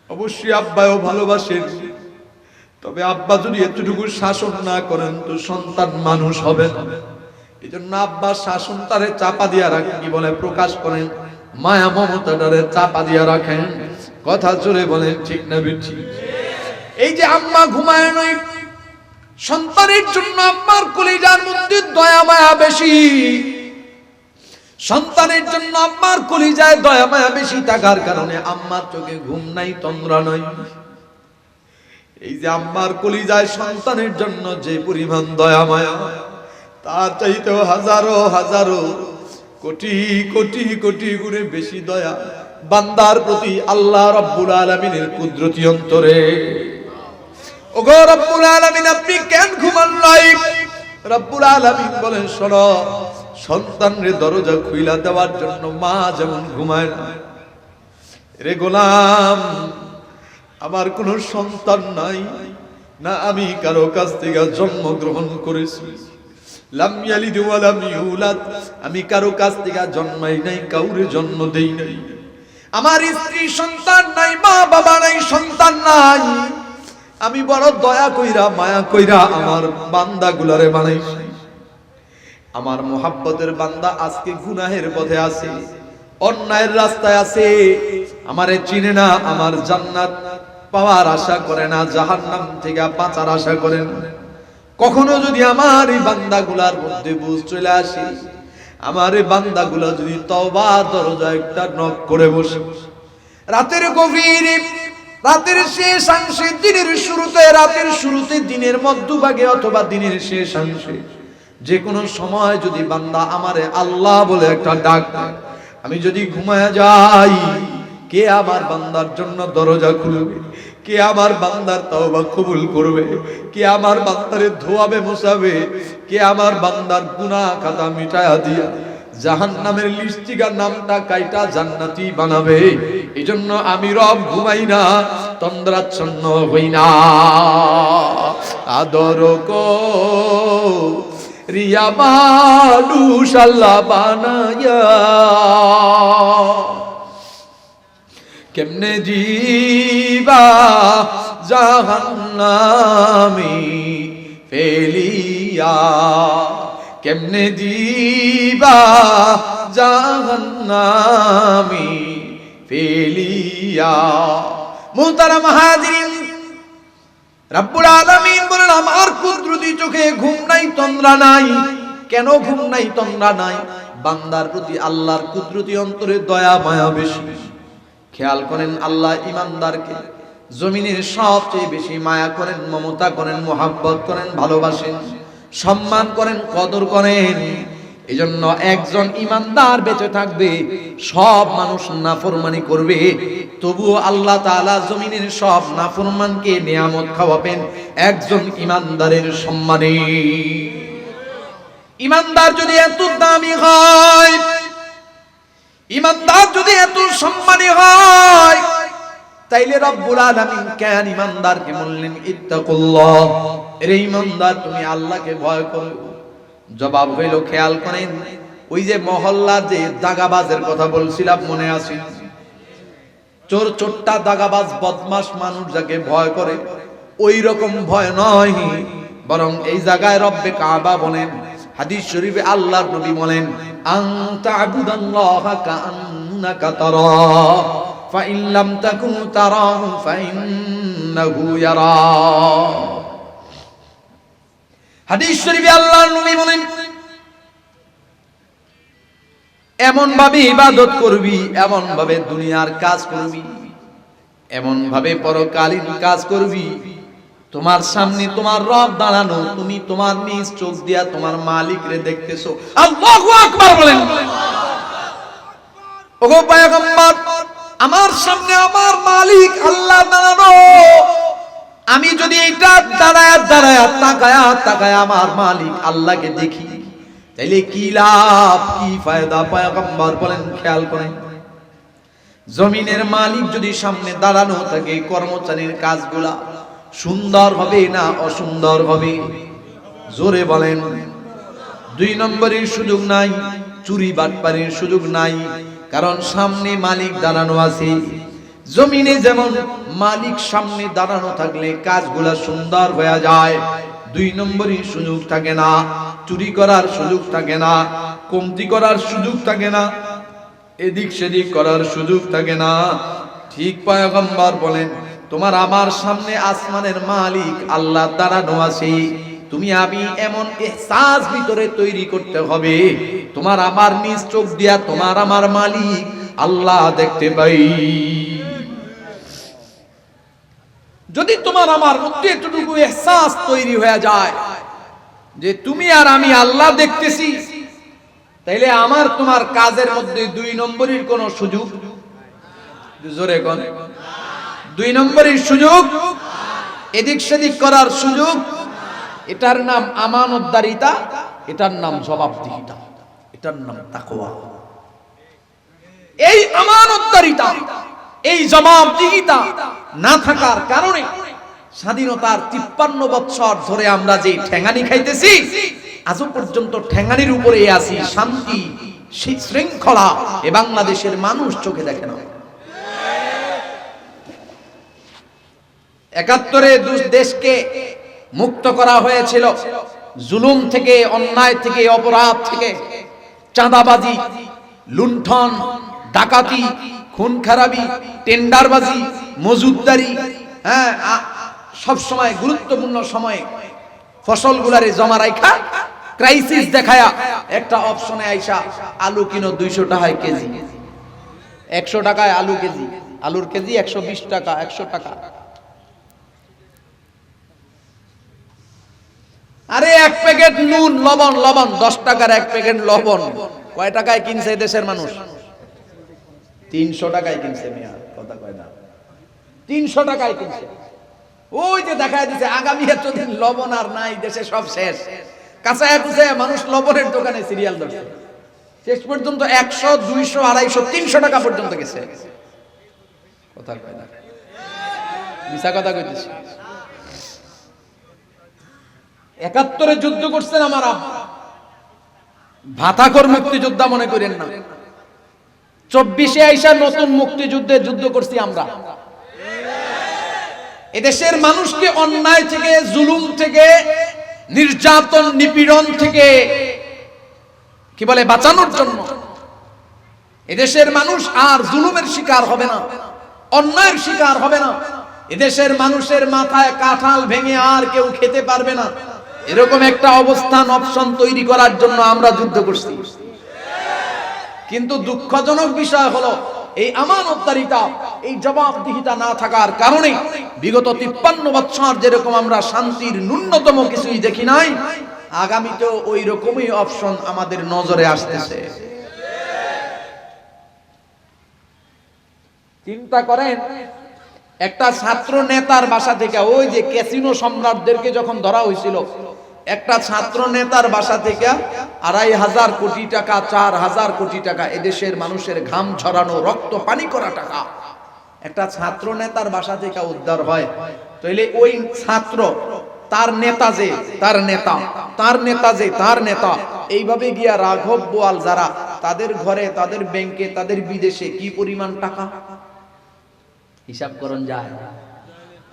অবশ্যই আব্বাও ভালোবাসেন, তবে আব্বা যদি এতটুকু শাসন না করেন তো সন্তান মানুষ হবে না। এই জন্য আব্বা শাসন তারে চাপা দিয়া রাখেন, কি বলে প্রকাশ করেন, মায়া মমতাটারে চাপা দিয়া রাখেন। কথা জোরে বলেন, ঠিক না বেঠি? এই যে আম্মা ঘুমায় নয়, সন্তানের জন্য আম্মার কলিজার মধ্যে দয়া মায়া বেশি। সন্তানের জন্য আম্মার কলিজায় দয়া মায়া বেশি থাকার কারণে আম্মার চোখে ঘুম নাই, তন্দ্রা নাই। এই যে আম্মার কলিজায় সন্তানের জন্য যে পরিমাণ দয়া মায়া, তার চাইতেও হাজারো হাজারো কোটি কোটি কোটি গুণে বেশি দয়া বান্দার প্রতি আল্লাহ রাব্বুল আলামিনের কুদরতি অন্তরে। ওগো রাব্বুল আলামিন, আপনি কেন ঘুমান নাই? রাব্বুল আলামিন বলেন, শোনো, সন্তানের দরজা খুইলা দেওয়ার জন্য মা যেমন ঘুমায় না, রে গোলাম, আমার কোনো সন্তান নাই, না আমি কারো কাছ থেকে জন্মগ্রহণ করেছি, লাম ইয়ালিদ ওয়া লাম ইউলাদ, আমি কারো কাছ থেকে জন্মাই নাই, কাউরে জন্ম দেই নাই। আমার স্ত্রী সন্তান নাই, মা বাবা নাই, সন্তান নাই। আমি বড় দয়া কইরা মায়া কইরা আমার বান্দাগুলারে বানাইছি। আমার মোহাব্বতের বান্দা আজকে গুনাহের পথে আছে, অন্যায়ের রাস্তায় আছে, আমারে চিনে না, আমার জান্নাত পাওয়ার আশা করে না, জাহান্নাম থেকে বাঁচার আশা করে না। কখনো যদি আমার এই বান্দাগুলার মধ্যে বুঝ চলে আসে, আমার এই বান্দাগুলা যদি তওবার দরজা একটা নক করে বসে, রাতের গভীরে, রাতের শেষ অংশে, দিনের শুরুতে, রাতের শুরুতে, দিনের মধ্যভাগে অথবা দিনের শেষ অংশে, যে কোনো সময় যদি বান্দা আমারে আল্লাহ বলে একটা ডাক দেয়, আমি যদি ঘুমায়া যাই, কে আমার বান্দার জন্য দরজা খুলবে? কে আমার বান্দার তওবা কবুল করবে? কে আমার বান্দারে ধোয়াবে, মোছাবে? কে আমার বান্দার গুনাহ খাতা মিটায়া দিয়া জাহান্নামের লিস্টিকার নামটা কাইটা জান্নাতি বানাবে? এজন্য আমি রব ঘুমাই না, তন্দ্রাচ্ছন্ন হই না। আদর কো রিয়া মানুষ আল্লাহ বানায়া, কেমনে জিবা জাহান্নামে ফেলিয়া, কেমনে জিবা জাহান্নামে ফেলিয়া। মুহতারাম হাজিরিন, রাব্বুল আলামিন বলেন, আমার কুদরতি চোখে ঘুম নাই, তন্দ্রা নাই। কেন ঘুম নাই, তন্দ্রা নাই? বান্দার প্রতি আল্লাহর কুদরতি অন্তরে দয়া মায়া বেশি। খেয়াল করেন, আল্লাহ ইমানদারকে জমিনের সবচেয়ে বেশি মায়া করেন, মমতা করেন, মোহাব্বত করেন, ভালোবাসেন, সম্মান করেন, কদর করেন। এজন্য একজন ইমানদার বেঁচে থাকবে, সব মানুষ নাফরমানি করবে, তবুও আল্লাহ তাআলা জমিনের সব নাফরমানকে নিয়ামত খাওয়াবেন একজন ইমানদারের সম্মানে। ইমানদার যদি এত দামি হয়, ইমানদার যদি এত সম্মানী হয়, তাইলে রব্বুল আলামিন কেন ইমানদারকে বললেন ইত্তাকুল্লাহ, এর ইমানদার তুমি আল্লাহকে ভয় করো। জবাব হইল, খেয়াল করেন ওই যে মহল্লার যে দাগাবাজের কথা বলছিলাম মনে আছে? চোর চোট্টা দাগাবাজ বদমাশ মানুষ যাকে ভয় করে, ওই রকম ভয় নয়, বরং এই জায়গায় রব্বে কাবা বলেন, হাদিস শরীফে আল্লাহর নবী বলেন, আনতা আবুদাল্লাহা কাআন্নাকা তারা ফা ইন লাম তাকুন তারাহু ফা ইন্নাহু ইয়ারা। হাদিস শরীফে আল্লাহর নবী বলেন, এমন ভাবে ইবাদত করবি, এমন ভাবে দুনিয়ার কাজ করবি, এমন ভাবে পরকালীন কাজ করবি, তোমার সামনে তোমার রব দাঁড়ানো, তুমি তোমার নিজ চোখ দিয়া তোমার মালিক রে দেখতেছো। আল্লাহু আকবার বলেন। ওগো পয়গম্বর, আমার সামনে আমার মালিক আল্লাহ দাঁড়ানো, আমি যদি এটা দাঁড়ায়া দাঁড়ায়া তাকায়া তাকায়া আমার মালিক আল্লাহকে দেখি, তাইলে কি লাভ কি ফায়দা? পয়গম্বর বলেন, খেয়াল করেন, জমিনের মালিক যদি সামনে দাঁড়ানো থাকে, কর্মচারীর কাজগুলা সুন্দর হবে না অসুন্দর হবে? জোরে বলেন। 2 নম্বরের সুযোগ নাই, চুরি বাটপারের সুযোগ নাই, কারণ সামনে মালিক দাঁড়ানো আছে। জমিনে যেমন মালিক সামনে দাঁড়ানো থাকলে কাজগুলা সুন্দর হয়ে যায়, 2 নম্বরের সুযোগ থাকে না, চুরি করার সুযোগ থাকে না, কমতি করার সুযোগ থাকে না, এদিক সেদিক করার সুযোগ থাকে না। ঠিক পয়গম্বর বলেন, তোমার আমার সামনে আসমানের মালিক আল্লাহ দাঁড়ানো আছে, তুমি আমি এমন ইহসাস ভিতরে তৈরি করতে হবে, তোমার আমার নিজ চোখ দিয়া তোমার আমার মালিক আল্লাহ দেখতে পাই। যদি তোমার আমার মধ্যে এতটুকু ইহসাস তৈরি হয়ে যায় যে তুমি আর আমি আল্লাহ দেখতেছি, তাইলে আমার তোমার কাজের মধ্যে 2 নম্বরের কোন সুযোগ, জোরে কোন 2 নম্বরের সুযোগ, এদিক সেদিক করার সুযোগ। এটার নাম আমানতদারিতা, এটার নাম জবাবদিহিতা, এটার নাম তাকওয়া। এই আমানতদারিতা, এই জবাবদিহিতা না থাকার কারণে স্বাধীনতার 53 বছর ধরে আমরা যে ঠ্যাঙানি খাইতেছি, আজও পর্যন্ত ঠ্যাঙানির উপরে আছি, শান্তি শৃঙ্খলা এ বাংলাদেশের মানুষ চোখে দেখে না। 71-এ দেশকে মুক্ত করা হয়েছিল জুলুম থেকে, অন্যায় থেকে, অপরাধ থেকে, চাঁদাবাজি, লুণ্ঠন, ডাকাতি, খুন খারাপি, টেন্ডারবাজি, মজুদদারি, সব সময় গুরুত্বপূর্ণ সময়ে ফসলগুলারে জমা রাখা, ক্রাইসিস দেখায়া একটা অপশনে আইসা আলু কিনো 200 টাকায় কেজি, 100 টাকায় আলু কেজি, আলুর কেজি 120 টাকা, 100 টাকা। আরে 1 প্যাকেট নুন লবণ, 10 টাকার 1 প্যাকেট লবণ কয় টাকায় কিনছে দেশের মানুষ? 300 টাকায় কিনছে। মিয়া কথা কয় না, 300 টাকায় কিনছে। ওই যে দেখায় দিছে আগামী এতদিন লবণ আর নাই, দেশে সব শেষ। কাঁচায় কুচে মানুষ লবণের দোকানে সিরিয়াল ধরছে, শেষ পর্যন্ত 100, 200, 250, 300 টাকা পর্যন্ত গেছে। কথা কয় না, মিছা কথা কইতেছি। 71-এ যুদ্ধ করছেন আমার আব্বা, ভাতাখোর মুক্তিযোদ্ধা মনে করেন না। 24-এ আইসা নতুন মুক্তিযুদ্ধে যুদ্ধ করছি আমরা। এদেশের মানুষকে অন্যায় থেকে, জুলুম থেকে, নির্যাতন নিপীড়ন থেকে কি বলে বাঁচানোর জন্য এদেশের মানুষ আর জুলুমের শিকার হবে না, অন্যায়ের শিকার হবে না। এদেশের মানুষের মাথায় কাঁঠাল ভেঙে আর কেউ খেতে পারবে না, এরকম একটা অবস্থান অপশন তৈরি করার জন্য আমরা যুদ্ধ করছি। কিন্তু দুঃখজনক বিষয় হলো এই আমানতদারিতা, এই জবাবদিহিতা না থাকার কারণে বিগত 53 বছর যেরকম আমরা শান্তির ন্যূনতম কিছুই দেখি নাই, আগামীতেও ওই রকমই অপশন আমাদের নজরে আসতেছে। চিন্তা করেন, একটা ছাত্র নেতার বাসা থেকে, ওই যে ক্যাসিনো সম্রাটদেরকে যখন ধরা হয়েছিল, একটা ছাত্র নেতার বাসা থেকে 2500 কোটি টাকা, 4000 কোটি টাকা, এদেশের মানুষের ঘাম ঝরানো, রক্ত পানি করা টাকা একটা ছাত্র নেতার বাসা থেকে উদ্ধার হয়, তাইলে ওই ছাত্র তার নেতা যে তার নেতা, তার নেতা যে তার নেতা, এইভাবে গিয়া রাঘব বোয়াল যারা, তাদের ঘরে, তাদের ব্যাংকে, তাদের বিদেশে কি পরিমাণ টাকা হিসাব করুন যায়।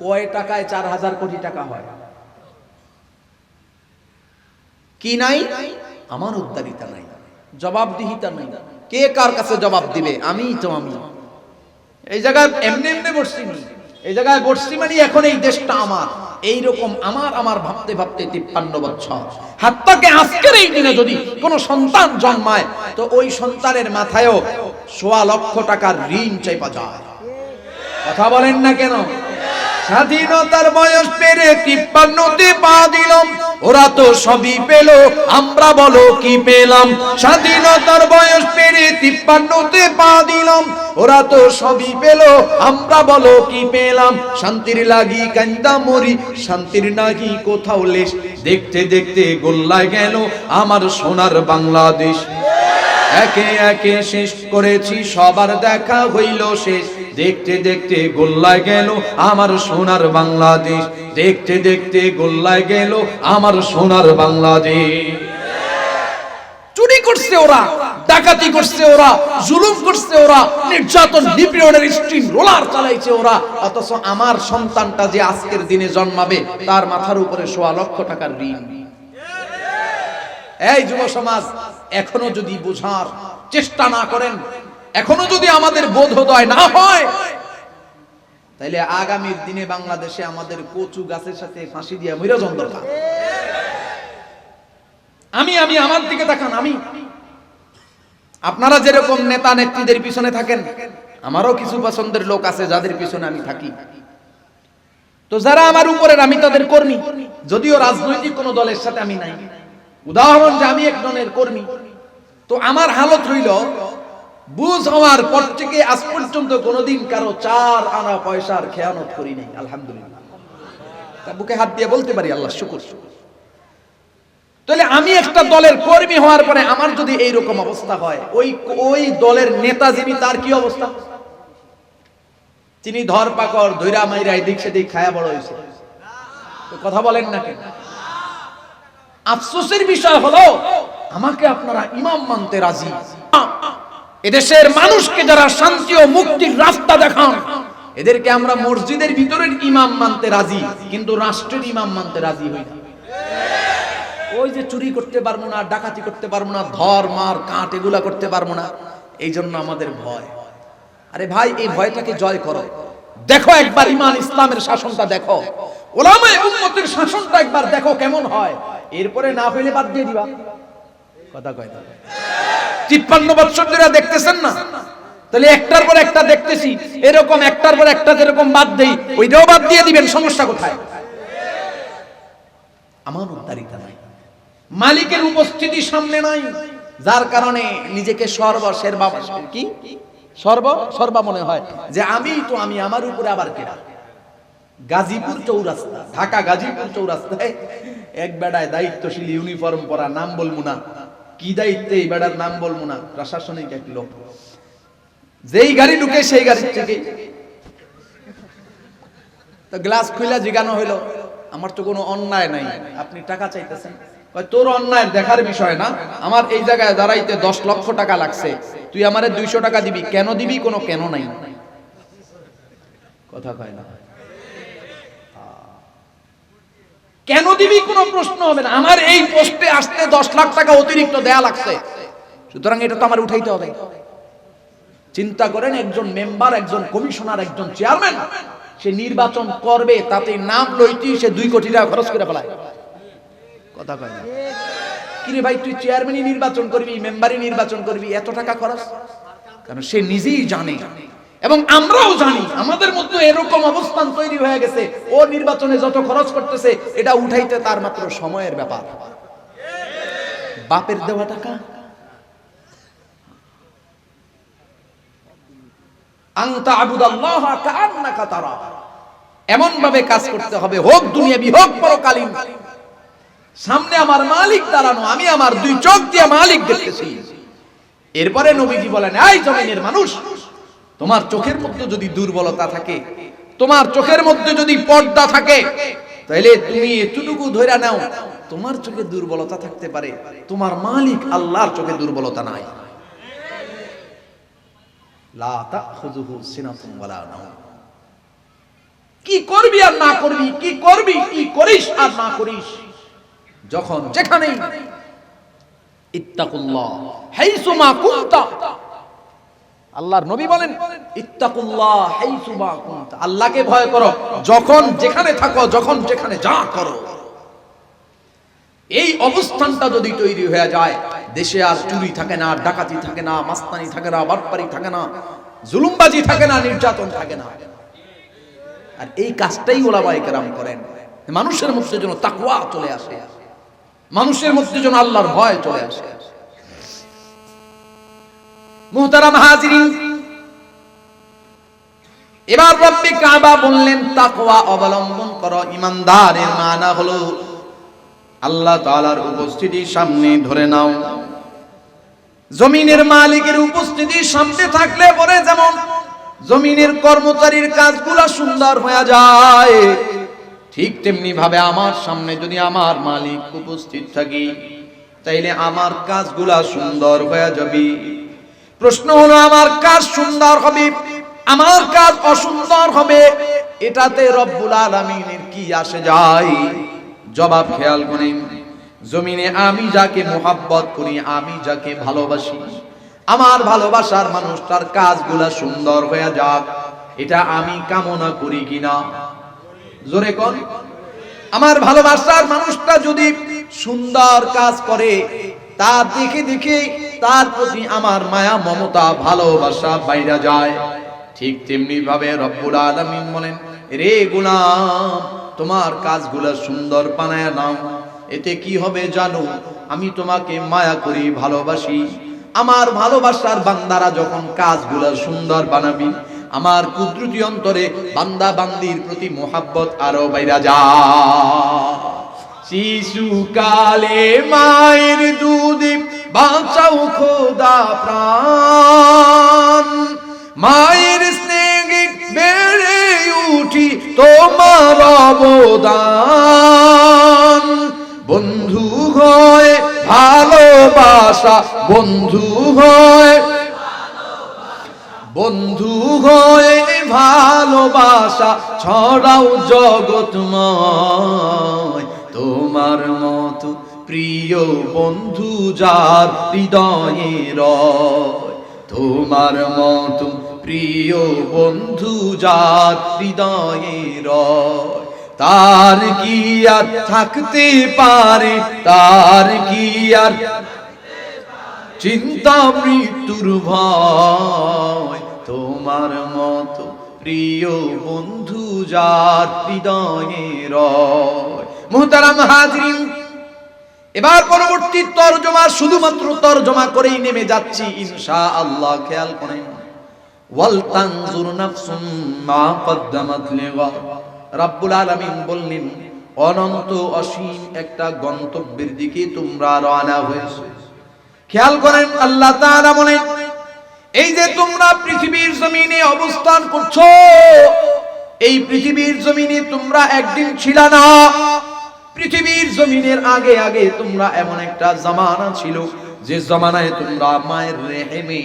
কয় টাকায় 4000 কোটি টাকা হয়? কি নাই? আমার উদ্ধারিতা নাই, জবাবদিহিতা নাই। কে কার কাছে জবাব দিবে? আমি তো আমি। এই জায়গায় এমনি এমনি বসছি, এই জায়গায় বসছি মানে এখন এই দেশটা আমার, এইরকম আমার আমার ভাবতে ভাবতে 53 বছর। হাত্তাকে আজকের এই দিনে যদি কোনো সন্তান জন্মায়, তো ওই সন্তানের মাথায়ও 1.25 লক্ষ টাকার ঋণ চাইপা যায়। কথা বলেন না কেন? স্বাধীনতার বয়স পেরে 53তে পা দিলাম, ওরা তো সবই পেল, আমরা বলো কি পেলাম? স্বাধীনতার বয়স পেরে 53তে পা দিলাম, ওরা তো সবই পেল, আমরা বলো কি পেলাম? শান্তির লাগি কান্দা মরি, শান্তির নাহি কোথাও লেশ, দেখতে দেখতে গোল্লায় গেল আমার সোনার বাংলাদেশ। একে একে শেষ করেছি, সবার দেখা হইল শেষ, দেখতে দেখতে গোল্লায় গেল আমার সোনার বাংলাদেশ, দেখতে দেখতে গোল্লায় গেল আমার সোনার বাংলাদেশ। চুরি করছে ওরা, ডাকাতি করছে ওরা, জুলুম করছে ওরা, নির্যাতন নিপীড়নের স্ট্রিম রোলার চালাইছে ওরা, অথচ আমার সন্তানটা যে আজকের দিনে জন্মাবে তার মাথার উপরে 1.25 লক্ষ টাকার ঋণ। এই যুব সমাজ, এখনো যদি বোঝার চেষ্টা না করেন, এখনো যদি আমাদের বোধোদয় না হয়, তাহলে আগামীর দিনে বাংলাদেশে আমাদের কচু গাছের সাথে ফাঁসি দিয়া মইরা যাওয়া দরকার। আমি আমার দিকে তাকান। আমি আপনারা যেরকম নেতা নেত্রীদের পিছনে থাকেন, আমারও কিছু পছন্দের লোক আছে যাদের পিছনে আমি থাকি। তো যারা আমার উপরের, আমি তাদের কর্মী, যদিও রাজনৈতিক কোনো দলের সাথে আমি নাই। উদাহরণ যে আমি এক দলের কর্মী, তো আমার হালত হইল, বুঝ হওয়ার পর থেকে আজ পর্যন্ত কোনোদিন কারো 4 আনা পয়সার খেয়ানত করি নাই, আলহামদুলিল্লাহ। তা বুকে হাত দিয়ে বলতে পারি আল্লাহ শুকর। তাহলে আমি একটা দলের কর্মী হওয়ার পরে আমার যদি এইরকম অবস্থা হয়, ওই দলের নেতা যিনি, তার কি অবস্থা? তিনি ধরপাকড় ধৈরা মাইরা এদিক সেদিক খায়া বড় হয়েছে। কথা বলেন না কেন? আফসোসের বিষয় হলো, আমাকে আপনারা ইমাম মানতে রাজি, এদেশের মানুষকে যারা শান্তি ও মুক্তির রাস্তা দেখান, এদেরকে আমরা মসজিদের ভিতরের ইমাম মানতে রাজি, কিন্তু রাষ্ট্রের ইমাম মানতে রাজি হই না। ওই যে চুরি করতে পারবো না, ডাকাতি করতে পারবো না, ধর মার কাট এগুলা করতে পারবো না, এই জন্য আমাদের ভয়। আরে ভাই, এই ভয়টাকে জয় করো। দেখো একবার ইমান ইসলামের শাসনটা দেখো, উলামায়ে উম্মতের শাসনটা একবার দেখো কেমন হয়, এরপরে না হইলে বাদ দিয়ে দিবা। কথা কয় না? 53 বছর ধরে দেখতেছেন না, তাহলে একটার পর একটা দেখতেছি, এরকম একটার পর একটা যেরকম বাদ দেই, ওইটাও বাদ দিয়ে দিবেন, সমস্যা কোথায়? আমার উদ্ধারিতা নাই, মালিকের উপস্থিতি সামনে নাই, যার কারণে নিজেকে সর্বশের বাবা কি সর্বা মনে হয় যে আমি তো আমি, আমার উপরে আবার কেরা। গাজীপুর চৌরাস্তা, ঢাকা গাজীপুর চৌরাস্তায় এক বেড়ায় দায়িত্বশীল ইউনিফর্ম পরা, নাম বলবো না কি দায়িত্বে, এই বেড়ার নাম বলবো না, প্রশাসনিক এক লোক, যেই গাড়ি ঢুকে সেই গাড়ির থেকে তো গ্লাস খুলে জিজ্ঞানো হইলো, আমার তো কোনো অন্যায় নাই, আপনি টাকা চাইতেছেন? তোর অন্যায় দেখার বিষয় না, আমার এই জায়গায় দাঁড়াইতে 10 লক্ষ টাকা লাগছে, তুই আমারে 200 টাকা দিবি, কেন দিবি? কোনো কেন নাই। কথা কয় না? কেন দিবি কোনো প্রশ্ন হবে না, আমার এই পোস্টে আসতে 10 লাখ টাকা অতিরিক্ত দেয়া লাগছে, সুতরাং এটা তো আমার উঠাইতে হবে। চিন্তা করেন, একজন মেম্বার, একজন কমিশনার, একজন চেয়ারম্যান, সে নির্বাচন করবে, তাতে নাম লইতেই সে 2 কোটি টাকা খরচ করে ফেলায়। কথা কয় না? কিরে ভাই, তুই চেয়ারম্যানই নির্বাচন করবি, মেম্বারই নির্বাচন করবি, এত টাকা খরচ? কারণ সে নিজেই জানে, এবং আমরাও জানি, আমাদের মধ্যে এরকম অবস্থান তৈরি হয়ে গেছে, ও নির্বাচনে যত খরচ করতেছে, এটা উঠাইতে তার মাত্র সময়ের ব্যাপার। বাপের দেওয়া টাকা, আনতা আবুদাল্লাহ কাআন্নাকা তারা, এমন ভাবে কাজ করতে হবে, হোক দুনিয়াবি হোক পরকালীন, সামনে আমার মালিক দাঁড়ানো, আমি আমার 2 চোখ দিয়ে মালিক দেখতেছি। এরপরে নবীজি বলেন, এই জমিনের মানুষ, তোমার চোখের মধ্যে যদি দুর্বলতা থাকে, তোমার চোখের মধ্যে যদি পর্দা থাকে, তাহলে তুমি এতটুকু ধরে নাও, তোমার চোখে দুর্বলতা থাকতে পারে, তোমার মালিক আল্লাহর চোখে দুর্বলতা নাই। লা তাখুযুহু সিনাতুন ওয়ালা নাওম। কি করবি আর না করবি, কি করবি কি করিস আর না করিস, যখন যেখানেই ইত্তাকুল্লাহ হাইসুমা কুনতা, আল্লাহর নবী বলেন ইত্তাকুল্লাহ হাইসুমা কুনতা, আল্লাহকে ভয় করো যখন যেখানে থাকো, যখন যেখানে যা করো। এই অবস্থানটা যদি তৈরি হয়ে যায়, দেশে আর চুরি থাকে না, ডাকাতি থাকে না, মাস্তানি থাকে না, বাটপারি থাকে না, জুলুমবাজি থাকে না, নির্যাতন থাকে না। আর এই কাজটাই ওলামায়ে কেরাম করেন, মানুষের মধ্যে যেন তাকওয়া চলে আসে, মানুষের মধ্যে যেন আল্লাহর ভয় চলে আসে। মুহতারাম হাজিরিন, এবার রব্বে কাবা বললেন তাকওয়া অবলম্বন করো। ইমানদারের মানা হলো আল্লাহ তাআলার উপস্থিতি সামনে ধরে নাও। জমিনের মালিকের উপস্থিতি সামনে থাকলে পরে যেমন জমিনের কর্মচারীর কাজগুলো সুন্দর হয়ে যায়, ঠিক তেমনি ভাবে আমার সামনে যদি আমার মালিক উপস্থিত থাকে, তাইলে আমার কাজগুলা সুন্দর হয়ে যাবে। প্রশ্ন হলো, আমার কাজ সুন্দর হবে, আমার কাজ অসুন্দর হবে, এটাতে রব্বুল আলামিনের কি আসে যায়? জবাব খেয়াল করেন। জমিনে আমি যাকে মোহাব্বত করি, আমি যাকে ভালোবাসি, আমার ভালোবাসার মানুষটার কাজগুলা সুন্দর হয়ে যাক, এটা আমি কামনা করি কিনা? জোরে কোন। আমার ভালোবাসার মানুষটা যদি সুন্দর কাজ করে, তা দেখে দেখে তার প্রতি আমার মায়া মমতা ভালোবাসা বাইরা যায়। ঠিক তেমনি ভাবে রব্বুল আলামিন বলেন, রে গোলাম, তোমার কাজগুলা সুন্দর বানায় নাও, এতে কি হবে জানো? আমি তোমাকে মায়া করি, ভালোবাসি। আমার ভালোবাসার বান্দারা যখন কাজগুলা সুন্দর বানাবি, আমার কুদরতি অন্তরে বান্দা বান্দির প্রতি মোহাব্বত আরো বাইরা যায়। শিশুকালে মায়ের দুধে বাঁচাও খোদা প্রাণ, মায়ের স্নেহে বেড়ে উঠি তোমার অবদান। বন্ধু হয় ভালোবাসা, বন্ধু হয়, বন্ধু হয় ভালোবাসা ছড়াও জগৎময়। তোমার মতো প্রিয় বন্ধু যার হৃদয়ে রয়, তোমার মতো প্রিয় বন্ধু যার হৃদয়ে রয়, তার কি আর থাকতে পারে, তার কি আর চিন্তা মৃত্যুর ভয়। তোমার মতো প্রিয় বন্ধু যার হৃদয়ে রয়। মুহতারাম হাজিরিন, এবার পরবর্তী তরজমা শুধুমাত্র তরজমা করেই নেমে যাচ্ছি ইনশাআল্লাহ। খেয়াল করেন, ওয়াল তানজুর নাফসুম মা কদ্দামাত লিগাদ। রব্বুল আলামিন বললেন, অনন্ত অসীম একটা গন্তব্যের দিকে তোমরা রওনা হয়েছো। খেয়াল করেন, আল্লাহ তাআলা বলেন, এই যে তোমরা পৃথিবীর জমিনে অবস্থান করছো, এই পৃথিবীর জমিনে তোমরা একদিন ছিল না। পৃথিবীর জমিনের আগে আগে তোমরা এমন একটা জামানা ছিল, যে জামানায় তোমরা মায়ের রেহেমে,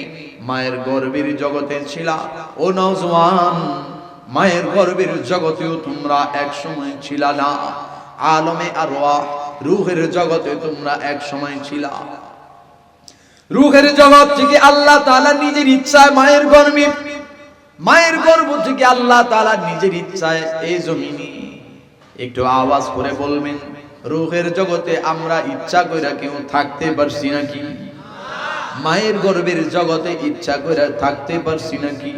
মায়ের গর্ভের জগতে ছিলা। ও নওজওয়ান, মায়ের গর্ভের জগতেও তোমরা এক সময় ছিল না। আলমে আরওয়াহ, রূহের জগতে তোমরা এক সময় ছিলা। রূহের জগৎ থেকে আল্লাহ তাআলা নিজের ইচ্ছায় মায়ের গর্ভে, মায়ের গর্ভ থেকে আল্লাহ তাআলা নিজের ইচ্ছায় এই জমিনে। একটু আওয়াজ করে বলবেন, রূহের জগতে আমরা ইচ্ছা কইরা কেউ থাকতে পারছি নাকি? মায়ের গর্ভের জগতে ইচ্ছা কইরা থাকতে পারছি নাকি?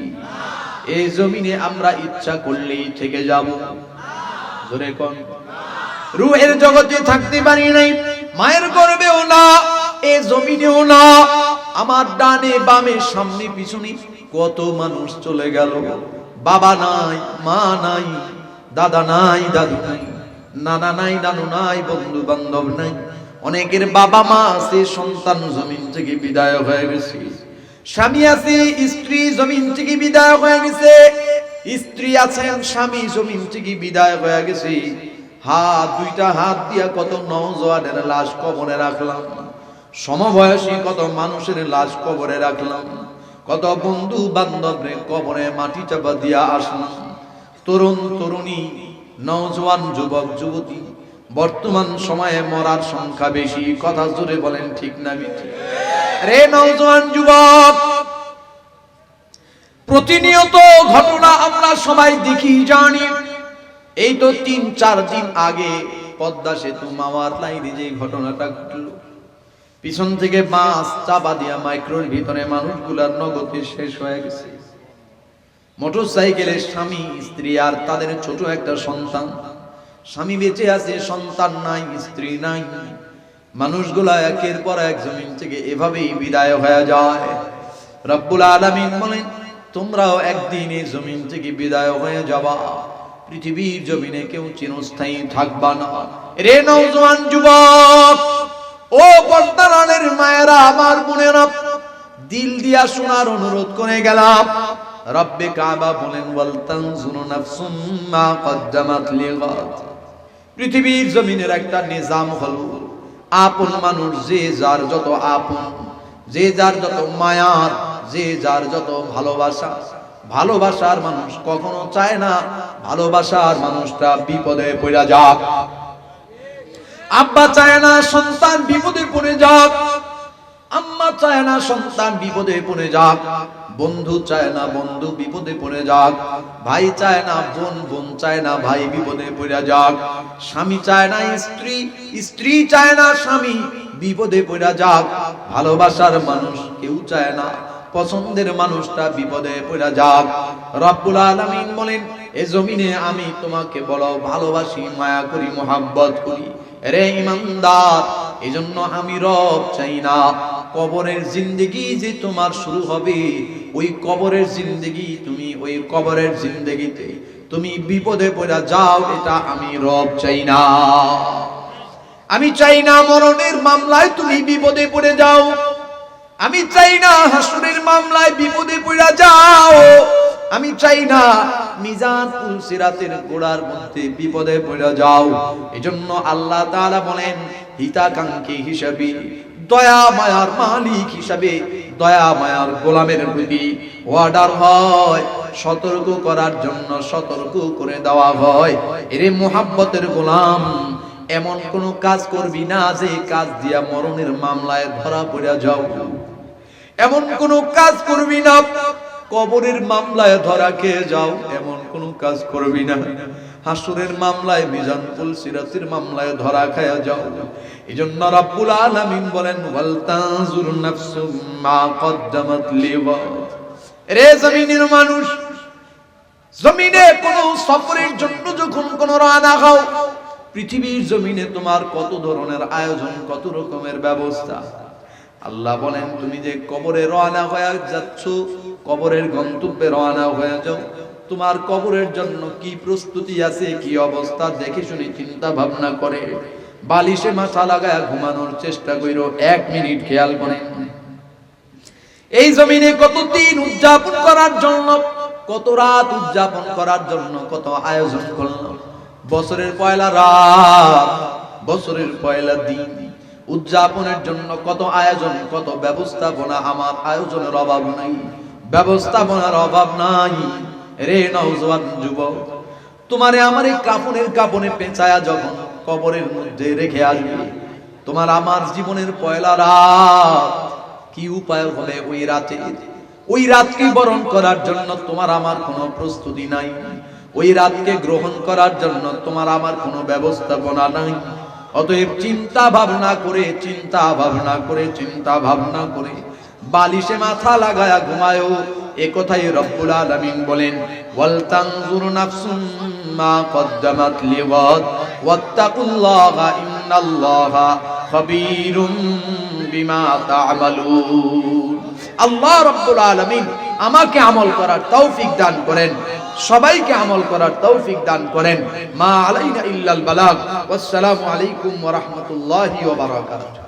এই জমিনে আমরা ইচ্ছা করলেই থেকে যাব। জোরে কোন। রূহের জগতে থাকতে পারি নাই, মায়ের গর্ভেও না, এই জমিনেও না। আমার ডানে বামে সামনে পিছনে কত মানুষ চলে গেল। বাবা নাই, মা নাই, দাদা নাই, দাদু নাই, নানা নাই, নানু নাই, বন্ধু বান্ধব নাই। অনেকের বাবা মা আছে, সন্তান জমিন থেকে বিদায় হয়ে গেছে। স্বামী আছে, স্ত্রী জমিন থেকে বিদায় হয়ে গেছে, স্ত্রী আছেন, স্বামী জমিন থেকে বিদায় হয়ে গেছে। দুইটা হাত দিয়া কত নওজোয়ানের লাশ কবরে রাখলাম, সমবয়সী কত মানুষের লাশ কবরে রাখলাম, কত বন্ধু বান্ধবের কবরে মাটি চাপা দিয়া আসলাম। তরুণ তরুণী, নওজোয়ান যুবক যুবতী, বর্তমান সময়ে মরার সংখ্যা বেশি। কথা জোরে বলেন ঠিক না মিথ্যে? রে নওজোয়ান যুবক, প্রতিনিয়ত ঘটনা আমরা সবাই দেখি জানি। এই তো ৩-৪ দিন আগে পদ্মা সেতু মাওয়ার লাইনে যে ঘটনাটা ঘটল, পিছন থেকে বাস চাপা দিয়া মাইক্রোর ভিতরে মানুষগুলার নগদে শেষ হয়ে গেছে। মোটরসাইকেলের স্বামী স্ত্রী আর তাদের ছোট একটা সন্তান। স্বামী বেঁচে আছে, সন্তান নাই, স্ত্রী নাই। মানুষগুলা একের পর এক জমিন থেকে এভাবেই বিদায় হয়ে যায়। রব্বুল আলামিন বলেন, তোমরাও একদিন এই জমিন থেকে বিদায় হয়ে যাবা। পৃথিবীর জমিনে কেউ চিরস্থায়ী থাকবা না। রে নওজোয়ান যুবক, ও পর্দারানের মায়েরা, আমার বোনেরা, দিল দিয়া শোনার অনুরোধ করে গেলাম। রব্বে কাবা বলেন, ওয়াল তানজুরু নাফসুম মা কদ্দামাত লিগাদ। পৃথিবীর জমিনের একটা নিজাম হলো, আপন মানুষ যে যার যত আপন, যে যার যত মায়ার, যে যার যত ভালোবাসা। ভালোবাসার মানুষ কখনো চায় না ভালোবাসার মানুষটা বিপদে পড়ে যাক। আব্বা চায় না সন্তান বিপদে পড়ে যাক, আম্মা চায় না সন্তান বিপদে পড়ে যাক, বন্ধু চায় না বন্ধু বিপদে পড়ে যাক, ভাই চায় না বোন, বোন চায় না ভাই বিপদে পড়ে যাক, স্বামী চায় না স্ত্রী, স্ত্রী চায় না স্বামী বিপদে পড়ে যাক। ভালোবাসার মানুষ কেউ চায় না পছন্দের মানুষটা বিপদে পড়ে যাক। রব্বুল আলামিন বলেন, এই জমিনে আমি তোমাকে বলো ভালোবাসি, মায়া করি, মোহাব্বত করি। রে ইমানদার, এজন্য আমি রব চাই না কবরের জিন্দেগি যে তোমার শুরু হবে, ওই কবরের জিন্দেগি, তুমি ওই কবরের জিন্দেগিতে তুমি বিপদে পড়ে যাও, এটা আমি রব চাই না। আমি চাই না মরণের মামলায় তুমি বিপদে পড়ে যাও, আমি চাই না হাসরের মামলায় বিপদে পড়ে যাও, আমি চাই না মিজানুল সিরাতের গোড়ার মধ্যে বিপদে পড়ে যাও। এজন্য আল্লাহ তাআলা বলেন, হিতাকাঙ্ক্ষী হিসাবে, দয়া মায়ার মালিক হিসাবে, দয়া মায়ার গোলামের প্রতি অর্ডার হয়, সতর্ক করার জন্য সতর্ক করে দেওয়া হয়। এরে মুহাব্বতের গোলাম, এমন কোন কাজ করবি না যে কাজ দিয়া মরণের মামলায় ধরা পড়ে যাও। এমন কোন কাজ করবি না কবরের মামলায় ধরা খেয়ে যাও, এমন কোন কাজ করবি না হাসরের মামলায়, মিজানুল সিরাতের মামলায় ধরা খায়া যাও। এজন্য রব্বুল আলামিন বলেন, ওয়াল তানজুর নাফসুম মা কদ্দামাত লিগাদ। রে জমিনের মানুষ, জমিনে কোন সফরের জন্য যখন কোন রওনা হও, পৃথিবীর জমিনে তোমার কত ধরনের আয়োজন, কত রকমের ব্যবস্থা। আল্লাহ বলেন, তুমি যে কবরে রওনা হয়ে যাচ্ছ, কবরের গন্তব্যে রওনা হয়ে যাও, তোমার কবরের জন্য কি প্রস্তুতি আছে, কি অবস্থা, দেখে শুনে চিন্তা ভাবনা করে বালিশে মাথা লাগায় ঘুমানোর চেষ্টা করো। 1 মিনিট খেয়াল করেন, এই জমিনে কত দিন উদযাপন করার জন্য, কত রাত উদযাপন করার জন্য কত আয়োজন করলো। বছরের পয়লা রাত, বছরের পয়লা দিন উদযাপনের জন্য কত আয়োজন, কত ব্যবস্থাপনা। আমার আয়োজনের অভাব নাই, ব্যবস্থাপনার অভাব নাই। রে নওজোয়ান যুবক, তোমারে আমার এই কাপনে পেঁচায়া যখন কবরের মধ্যে রেখে আসবে, তোমার আমার জীবনের পয়লা রাত কি উপায় হবে ওই রাতে? ওই রাতকে বরণ করার জন্য তোমার আমার কোনো প্রস্তুতি নাই, ওই রাতকে গ্রহণ করার জন্য তোমার আমার কোনো ব্যবস্থাপনা নাই। অতএব চিন্তা ভাবনা করে, চিন্তা ভাবনা করে, চিন্তা ভাবনা করে বালিশে মাথা লাগায়া ঘুমায়ো। এ কথাই রব্বুল আলামিন বলেন, ওয়াল তানজুর নাফসুম মা কদ্দামাত লিগাদ ওয়াত্তাকুল্লাহা ইন্নাল্লাহা খাবীরুম বিমা তা'মালুন। আল্লাহ রাব্বুল আলামিন আমাকে আমল করার তৌফিক দান করেন, সবাইকে আমল করার তৌফিক দান করেন। মা আলাইনা ইল্লাল বালাগ। ওয়াসসালামু আলাইকুম ওয়া রাহমাতুল্লাহি ওয়া বারাকাতুহু।